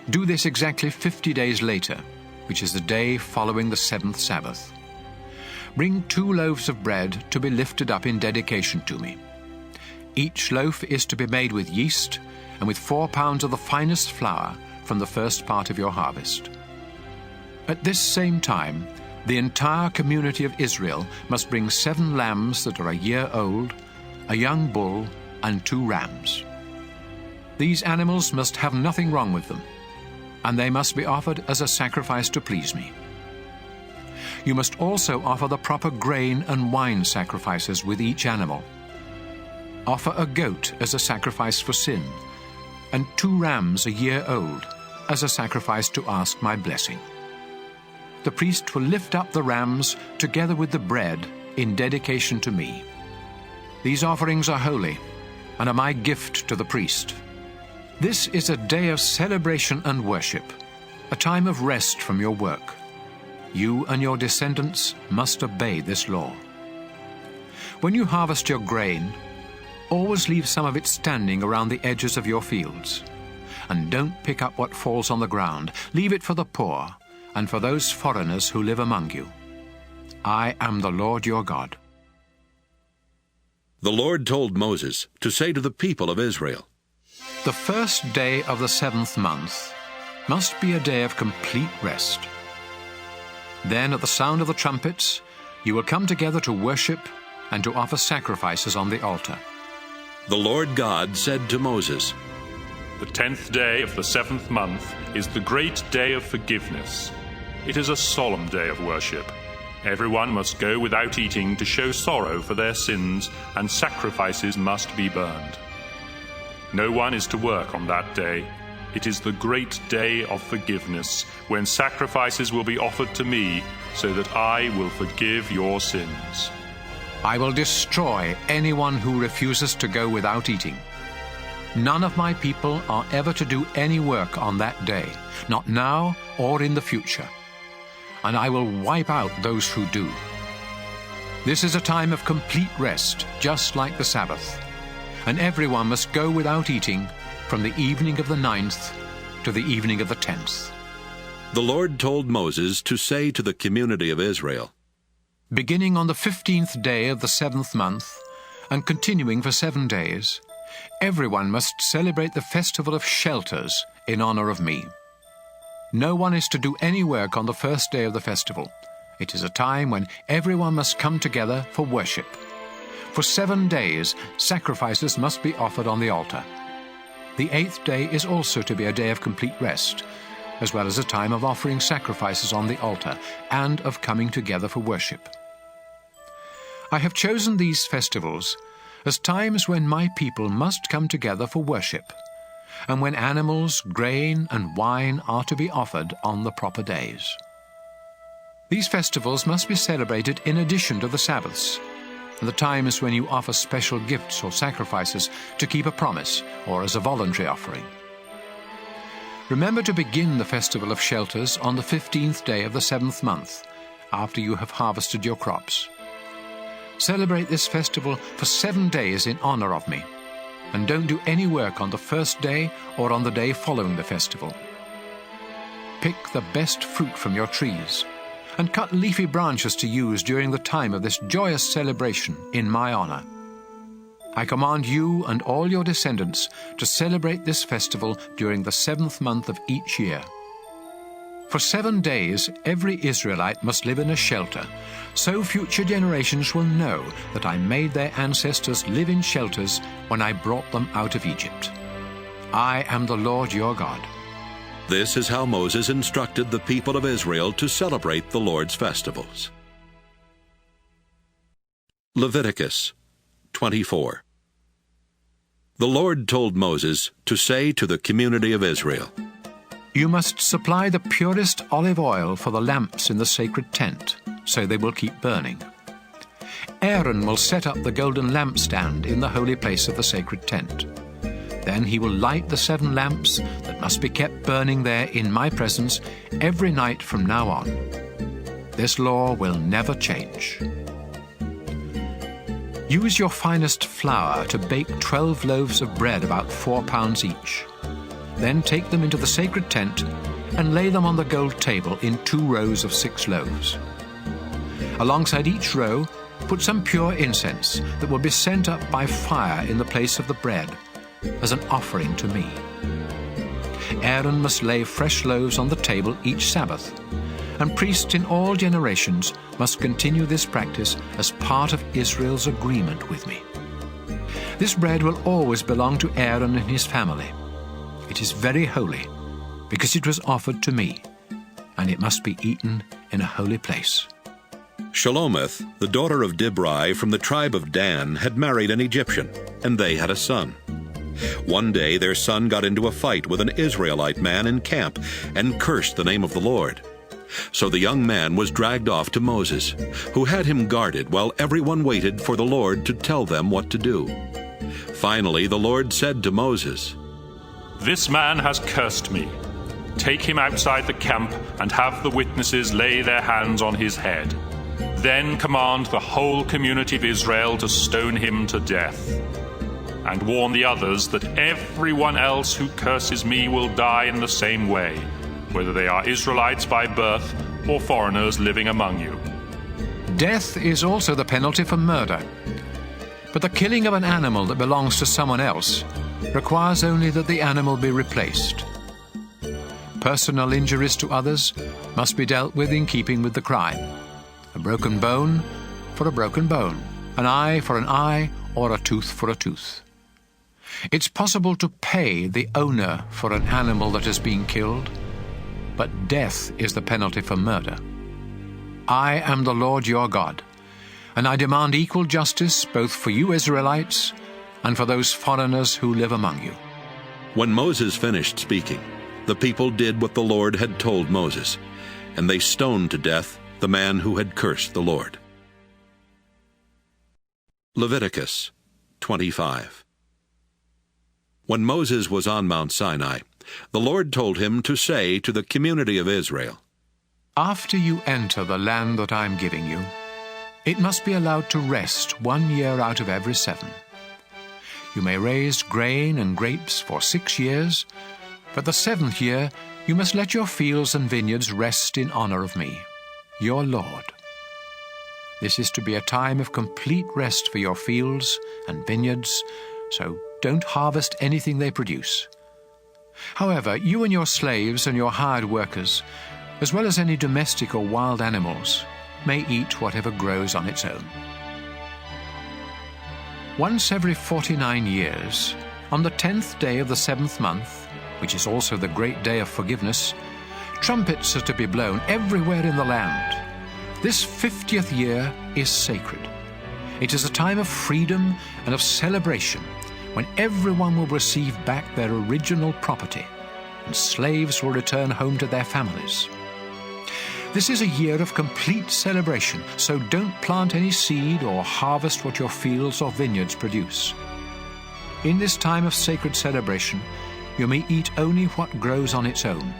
Do this exactly 50 days later, which is the day following the 7th Sabbath. Bring 2 loaves of bread to be lifted up in dedication to me. Each loaf is to be made with yeast and with 4 pounds of the finest flour from the first part of your harvest. At this same time, the entire community of Israel must bring 7 lambs that are a year old, a young bull, and 2 rams. These animals must have nothing wrong with them, and they must be offered as a sacrifice to please me. You must also offer the proper grain and wine sacrifices with each animal. Offer a goat as a sacrifice for sin, and 2 rams a year old as a sacrifice to ask my blessing. The priest will lift up the rams together with the bread in dedication to me. These offerings are holy and are my gift to the priest. This is a day of celebration and worship, a time of rest from your work. You and your descendants must obey this law. When you harvest your grain, always leave some of it standing around the edges of your fields. And don't pick up what falls on the ground. Leave it for the poor and for those foreigners who live among you. I am the Lord your God. The Lord told Moses to say to the people of Israel, The first day of the 7th month must be a day of complete rest. Then at the sound of the trumpets, you will come together to worship and to offer sacrifices on the altar. The Lord God said to Moses, The 10th day of the 7th month is the great day of forgiveness. It is a solemn day of worship. Everyone must go without eating to show sorrow for their sins, and sacrifices must be burned. No one is to work on that day. It is the great day of forgiveness, when sacrifices will be offered to me, so that I will forgive your sins. I will destroy anyone who refuses to go without eating. None of my people are ever to do any work on that day, not now or in the future. And I will wipe out those who do. This is a time of complete rest, just like the Sabbath. And everyone must go without eating from the evening of the 9th to the evening of the 10th. The Lord told Moses to say to the community of Israel, Beginning on the 15th day of the 7th month, and continuing for 7 days, everyone must celebrate the festival of shelters in honor of me. No one is to do any work on the first day of the festival. It is a time when everyone must come together for worship. For 7 days, sacrifices must be offered on the altar. The 8th day is also to be a day of complete rest, as well as a time of offering sacrifices on the altar and of coming together for worship. I have chosen these festivals as times when my people must come together for worship, and when animals, grain, and wine are to be offered on the proper days. These festivals must be celebrated in addition to the Sabbaths, and the times when you offer special gifts or sacrifices to keep a promise or as a voluntary offering. Remember to begin the Festival of Shelters on the 15th day of the 7th month, after you have harvested your crops. Celebrate this festival for 7 days in honor of me, and don't do any work on the first day or on the day following the festival. Pick the best fruit from your trees, and cut leafy branches to use during the time of this joyous celebration in my honor. I command you and all your descendants to celebrate this festival during the 7th month of each year. For 7 days, every Israelite must live in a shelter, so future generations will know that I made their ancestors live in shelters when I brought them out of Egypt. I am the Lord your God. This is how Moses instructed the people of Israel to celebrate the Lord's festivals. Leviticus 24. The Lord told Moses to say to the community of Israel, You must supply the purest olive oil for the lamps in the sacred tent, so they will keep burning. Aaron will set up the golden lampstand in the holy place of the sacred tent. Then he will light the 7 lamps that must be kept burning there in my presence every night from now on. This law will never change. Use your finest flour to bake 12 loaves of bread, about 4 pounds each. Then take them into the sacred tent and lay them on the gold table in 2 rows of 6 loaves. Alongside each row, put some pure incense that will be sent up by fire in the place of the bread, as an offering to me. Aaron must lay fresh loaves on the table each Sabbath, and priests in all generations must continue this practice as part of Israel's agreement with me. This bread will always belong to Aaron and his family. It is very holy, because it was offered to me, and it must be eaten in a holy place. Shelomith, the daughter of Dibri from the tribe of Dan, had married an Egyptian, and they had a son. One day their son got into a fight with an Israelite man in camp and cursed the name of the Lord. So the young man was dragged off to Moses, who had him guarded while everyone waited for the Lord to tell them what to do. Finally the Lord said to Moses, "This man has cursed me. Take him outside the camp and have the witnesses lay their hands on his head. Then command the whole community of Israel to stone him to death. And warn the others that everyone else who curses me will die in the same way, whether they are Israelites by birth or foreigners living among you." Death is also the penalty for murder. But the killing of an animal that belongs to someone else requires only that the animal be replaced. Personal injuries to others must be dealt with in keeping with the crime. A broken bone for a broken bone, an eye for an eye, or a tooth for a tooth. It's possible to pay the owner for an animal that has been killed, but death is the penalty for murder. I am the Lord your God, and I demand equal justice both for you Israelites and for those foreigners who live among you. When Moses finished speaking, the people did what the Lord had told Moses, and they stoned to death the man who had cursed the Lord. Leviticus 25. When Moses was on Mount Sinai, the Lord told him to say to the community of Israel, After you enter the land that I am giving you, it must be allowed to rest 1 year out of every 7. You may raise grain and grapes for 6 years, but the 7th year you must let your fields and vineyards rest in honor of me, your Lord. This is to be a time of complete rest for your fields and vineyards, so don't harvest anything they produce. However, you and your slaves and your hired workers, as well as any domestic or wild animals, may eat whatever grows on its own. Once every 49 years, on the 10th day of the 7th month, which is also the great day of forgiveness, trumpets are to be blown everywhere in the land. This 50th year is sacred. It is a time of freedom and of celebration, when everyone will receive back their original property, and slaves will return home to their families. This is a year of complete celebration, so don't plant any seed or harvest what your fields or vineyards produce. In this time of sacred celebration, you may eat only what grows on its own.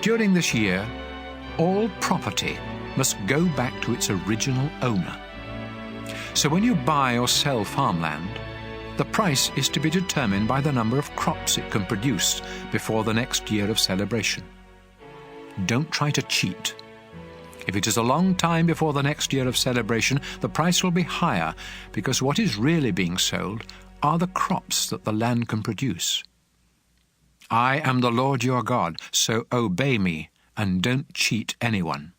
During this year, all property must go back to its original owner. So when you buy or sell farmland, the price is to be determined by the number of crops it can produce before the next year of celebration. Don't try to cheat. If it is a long time before the next year of celebration, the price will be higher, because what is really being sold are the crops that the land can produce. I am the Lord your God, so obey me and don't cheat anyone.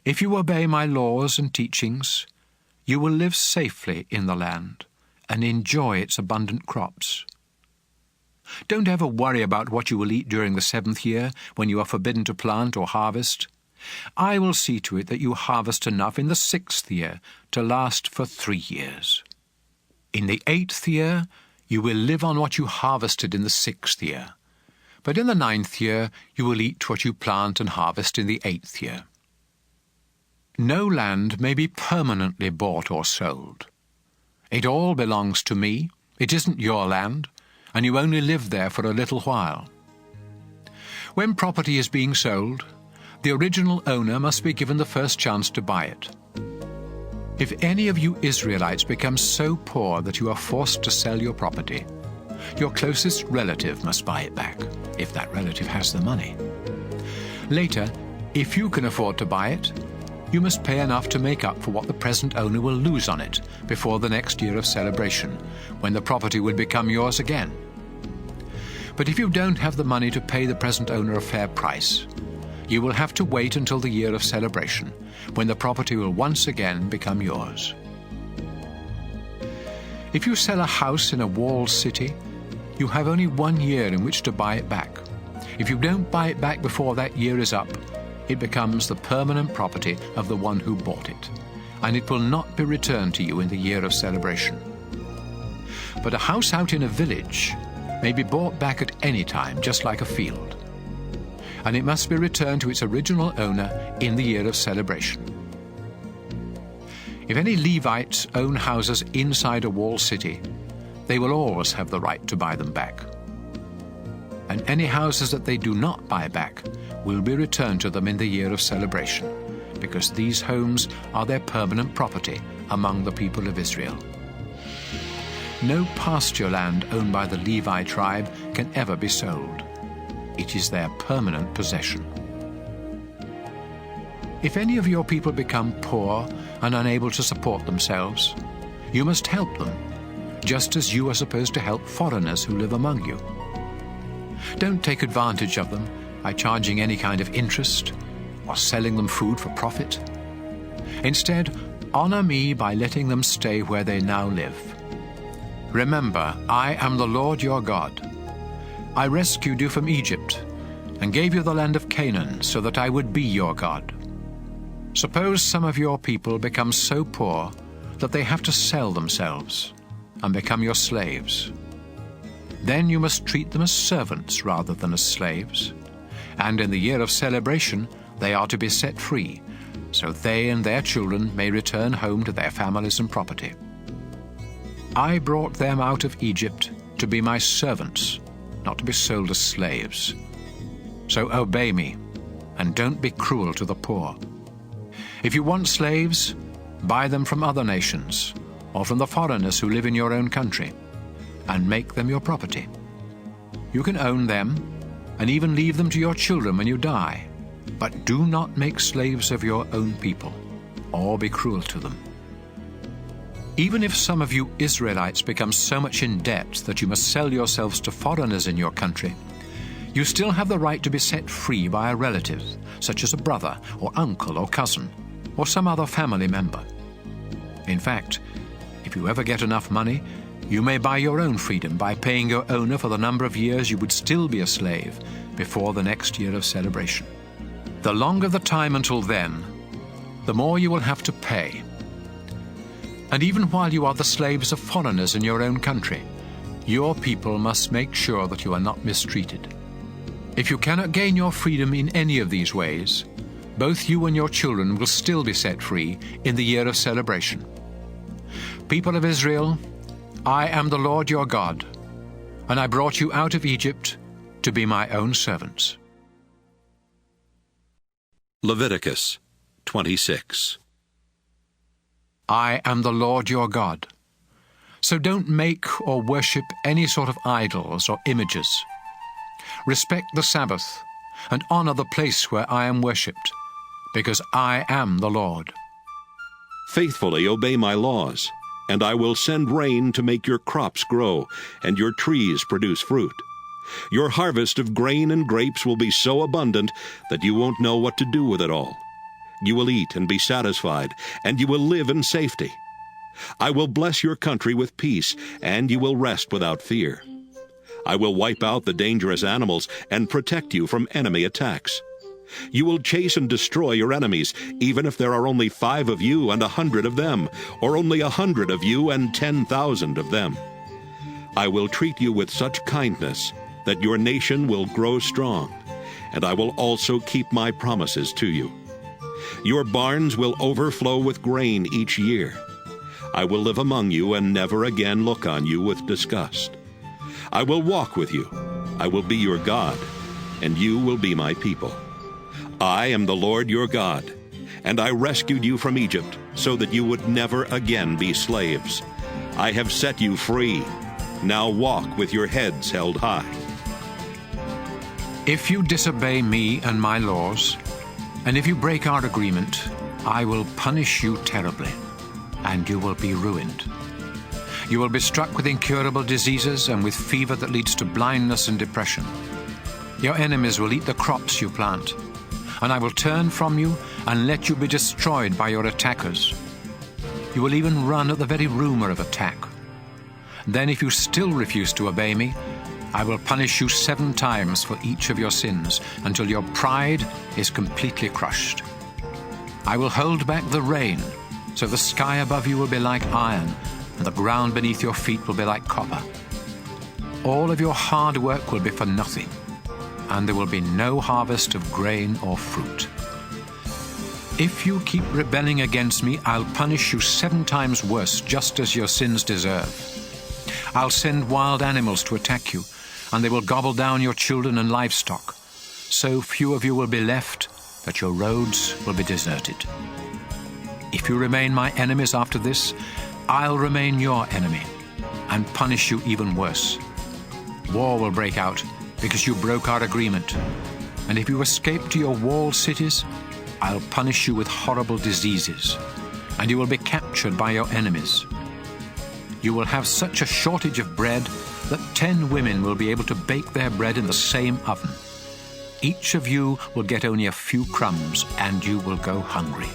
If you obey my laws and teachings, you will live safely in the land and enjoy its abundant crops. Don't ever worry about what you will eat during the 7th year, when you are forbidden to plant or harvest. I will see to it that you harvest enough in the 6th year to last for 3 years. In the 8th year, you will live on what you harvested in the 6th year. But in the 9th year, you will eat what you plant and harvest in the 8th year. No land may be permanently bought or sold. It all belongs to me. It isn't your land, and you only live there for a little while. When property is being sold, the original owner must be given the first chance to buy it. If any of you Israelites become so poor that you are forced to sell your property, your closest relative must buy it back, if that relative has the money. Later, if you can afford to buy it, you must pay enough to make up for what the present owner will lose on it before the next year of celebration, when the property would become yours again. But if you don't have the money to pay the present owner a fair price, you will have to wait until the year of celebration, when the property will once again become yours. If you sell a house in a walled city, you have only 1 year in which to buy it back. If you don't buy it back before that year is up, it becomes the permanent property of the one who bought it, and it will not be returned to you in the year of celebration. But a house out in a village may be bought back at any time, just like a field, and it must be returned to its original owner in the year of celebration. If any Levites own houses inside a walled city, they will always have the right to buy them back. And any houses that they do not buy back will be returned to them in the year of celebration, because these homes are their permanent property among the people of Israel. No pasture land owned by the Levi tribe can ever be sold. It is their permanent possession. If any of your people become poor and unable to support themselves, you must help them, just as you are supposed to help foreigners who live among you. Don't take advantage of them by charging any kind of interest or selling them food for profit. Instead, honor me by letting them stay where they now live. Remember, I am the Lord your God. I rescued you from Egypt and gave you the land of Canaan so that I would be your God. Suppose some of your people become so poor that they have to sell themselves and become your slaves. Then you must treat them as servants rather than as slaves, and in the year of celebration they are to be set free, so they and their children may return home to their families and property. I brought them out of Egypt to be my servants, not to be sold as slaves. So obey me, and don't be cruel to the poor. If you want slaves, buy them from other nations, or from the foreigners who live in your own country, and make them your property. You can own them, and even leave them to your children when you die, but do not make slaves of your own people, or be cruel to them. Even if some of you Israelites become so much in debt that you must sell yourselves to foreigners in your country, you still have the right to be set free by a relative, such as a brother or uncle or cousin, or some other family member. In fact, if you ever get enough money, you may buy your own freedom by paying your owner for the number of years you would still be a slave before the next year of celebration. The longer the time until then, the more you will have to pay. And even while you are the slaves of foreigners in your own country, your people must make sure that you are not mistreated. If you cannot gain your freedom in any of these ways, both you and your children will still be set free in the year of celebration. People of Israel, I am the Lord your God, and I brought you out of Egypt to be my own servants. Leviticus 26. I am the Lord your God. So don't make or worship any sort of idols or images. Respect the Sabbath and honor the place where I am worshipped, because I am the Lord. Faithfully obey my laws, and I will send rain to make your crops grow and your trees produce fruit. Your harvest of grain and grapes will be so abundant that you won't know what to do with it all. You will eat and be satisfied, and you will live in safety. I will bless your country with peace, and you will rest without fear. I will wipe out the dangerous animals and protect you from enemy attacks. You will chase and destroy your enemies, even if there are only 5 of you and 100 of them, or only 100 of you and 10,000 of them. I will treat you with such kindness that your nation will grow strong, and I will also keep my promises to you. Your barns will overflow with grain each year. I will live among you and never again look on you with disgust. I will walk with you. I will be your God, and you will be my people. I am the Lord your God, and I rescued you from Egypt so that you would never again be slaves. I have set you free. Now walk with your heads held high. If you disobey me and my laws, and if you break our agreement, I will punish you terribly, and you will be ruined. You will be struck with incurable diseases and with fever that leads to blindness and depression. Your enemies will eat the crops you plant, and I will turn from you and let you be destroyed by your attackers. You will even run at the very rumor of attack. Then if you still refuse to obey me, I will punish you 7 times for each of your sins, until your pride is completely crushed. I will hold back the rain, so the sky above you will be like iron, and the ground beneath your feet will be like copper. All of your hard work will be for nothing, and there will be no harvest of grain or fruit. If you keep rebelling against me, I'll punish you 7 times worse, just as your sins deserve. I'll send wild animals to attack you, and they will gobble down your children and livestock. So few of you will be left that your roads will be deserted. If you remain my enemies after this, I'll remain your enemy and punish you even worse. War will break out because you broke our agreement. And if you escape to your walled cities, I'll punish you with horrible diseases, and you will be captured by your enemies. You will have such a shortage of bread that 10 women will be able to bake their bread in the same oven. Each of you will get only a few crumbs, and you will go hungry.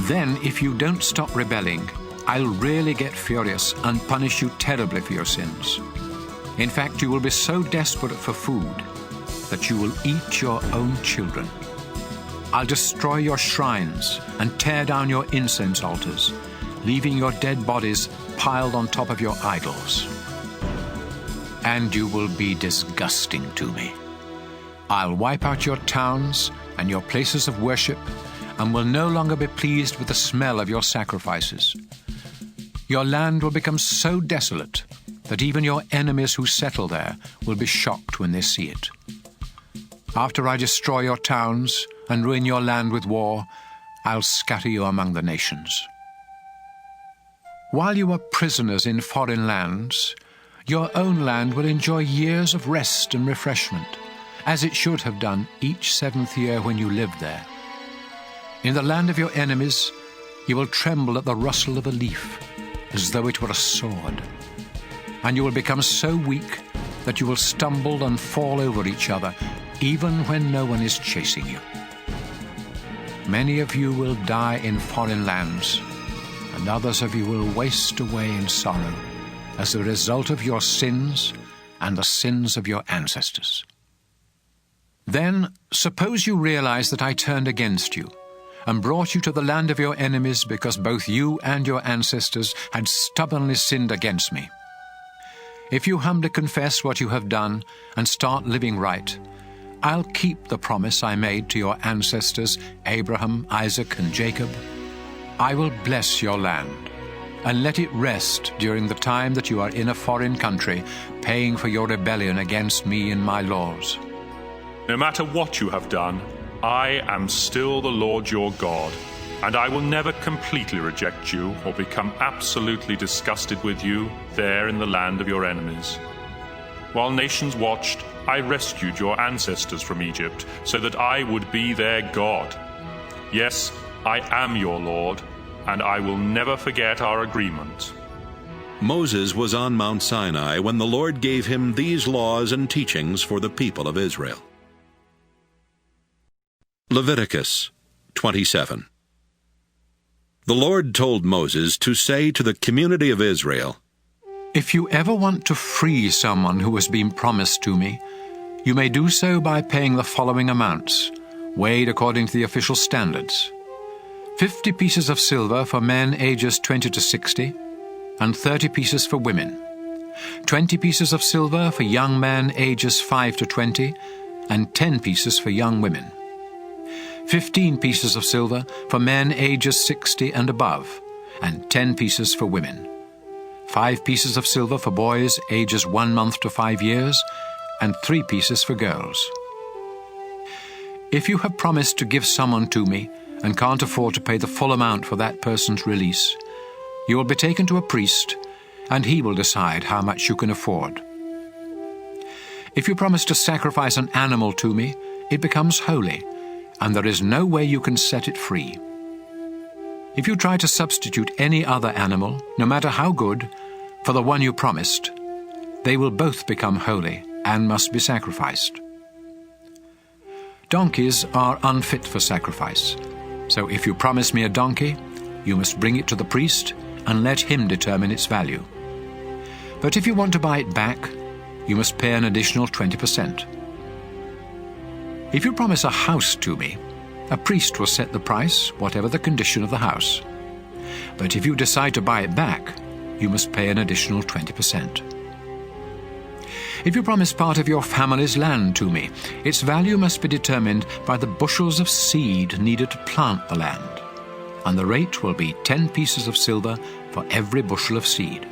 Then, if you don't stop rebelling, I'll really get furious and punish you terribly for your sins. In fact, you will be so desperate for food that you will eat your own children. I'll destroy your shrines and tear down your incense altars, leaving your dead bodies piled on top of your idols. And you will be disgusting to me. I'll wipe out your towns and your places of worship, and will no longer be pleased with the smell of your sacrifices. Your land will become so desolate that even your enemies who settle there will be shocked when they see it. After I destroy your towns and ruin your land with war, I'll scatter you among the nations. While you are prisoners in foreign lands, your own land will enjoy years of rest and refreshment, as it should have done each 7th year when you lived there. In the land of your enemies, you will tremble at the rustle of a leaf, as though it were a sword. And you will become so weak that you will stumble and fall over each other, even when no one is chasing you. Many of you will die in foreign lands, and others of you will waste away in sorrow as a result of your sins and the sins of your ancestors. Then, suppose you realize that I turned against you and brought you to the land of your enemies because both you and your ancestors had stubbornly sinned against me. If you humbly confess what you have done and start living right, I'll keep the promise I made to your ancestors, Abraham, Isaac, and Jacob. I will bless your land and let it rest during the time that you are in a foreign country, paying for your rebellion against me and my laws. No matter what you have done, I am still the Lord your God, and I will never completely reject you or become absolutely disgusted with you there in the land of your enemies. While nations watched, I rescued your ancestors from Egypt so that I would be their God. Yes, I am your Lord, and I will never forget our agreement. Moses was on Mount Sinai when the Lord gave him these laws and teachings for the people of Israel. Leviticus 27. The Lord told Moses to say to the community of Israel, If you ever want to free someone who has been promised to me, you may do so by paying the following amounts, weighed according to the official standards: 50 pieces of silver for men ages 20 to 60, and 30 pieces for women. 20 pieces of silver for young men ages 5 to 20, and 10 pieces for young women. 15 pieces of silver for men ages 60 and above, and 10 pieces for women. 5 pieces of silver for boys ages 1 month to 5 years, and 3 pieces for girls. If you have promised to give someone to me and can't afford to pay the full amount for that person's release, you will be taken to a priest, and he will decide how much you can afford. If you promise to sacrifice an animal to me, it becomes holy, and there is no way you can set it free. If you try to substitute any other animal, no matter how good, for the one you promised, they will both become holy and must be sacrificed. Donkeys are unfit for sacrifice, so if you promise me a donkey, you must bring it to the priest and let him determine its value. But if you want to buy it back, you must pay an additional 20%. If you promise a house to me, a priest will set the price, whatever the condition of the house. But if you decide to buy it back, you must pay an additional 20%. If you promise part of your family's land to me, its value must be determined by the bushels of seed needed to plant the land, and the rate will be 10 pieces of silver for every bushel of seed.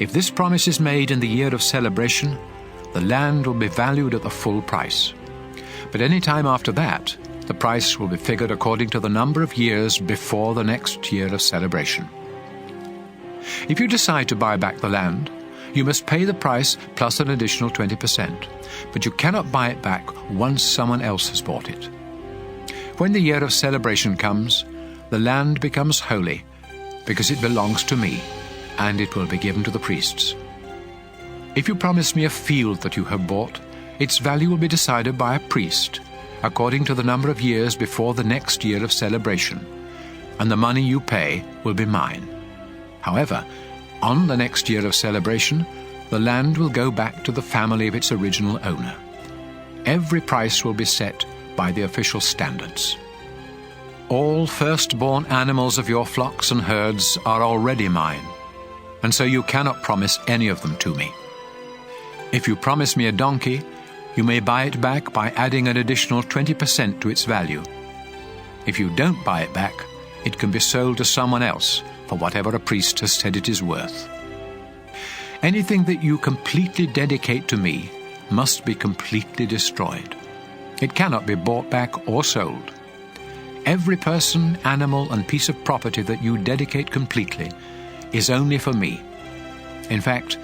If this promise is made in the year of celebration, the land will be valued at the full price. But any time after that, the price will be figured according to the number of years before the next year of celebration. If you decide to buy back the land, you must pay the price plus an additional 20%, but you cannot buy it back once someone else has bought it. When the year of celebration comes, the land becomes holy, because it belongs to me, and it will be given to the priests. If you promise me a field that you have bought, its value will be decided by a priest, according to the number of years before the next year of celebration, and the money you pay will be mine. However, on the next year of celebration, the land will go back to the family of its original owner. Every price will be set by the official standards. All firstborn animals of your flocks and herds are already mine, and so you cannot promise any of them to me. If you promise me a donkey, you may buy it back by adding an additional 20% to its value. If you don't buy it back, it can be sold to someone else for whatever a priest has said it is worth. Anything that you completely dedicate to me must be completely destroyed. It cannot be bought back or sold. Every person, animal, and piece of property that you dedicate completely is only for me. In fact,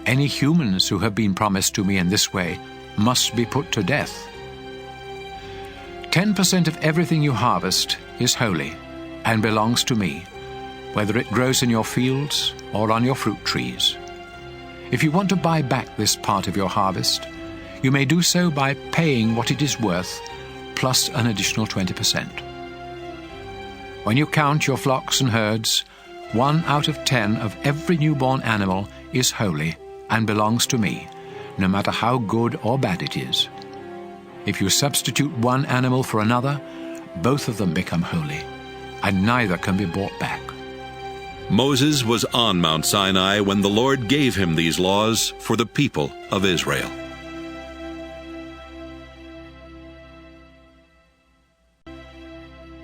any humans who have been promised to me in this way must be put to death. 10% of everything you harvest is holy and belongs to me, whether it grows in your fields or on your fruit trees. If you want to buy back this part of your harvest, you may do so by paying what it is worth plus an additional 20%. When you count your flocks and herds, 1 out of 10 of every newborn animal is holy and belongs to me, no matter how good or bad it is. If you substitute one animal for another, both of them become holy, and neither can be bought back. Moses was on Mount Sinai when the Lord gave him these laws for the people of Israel.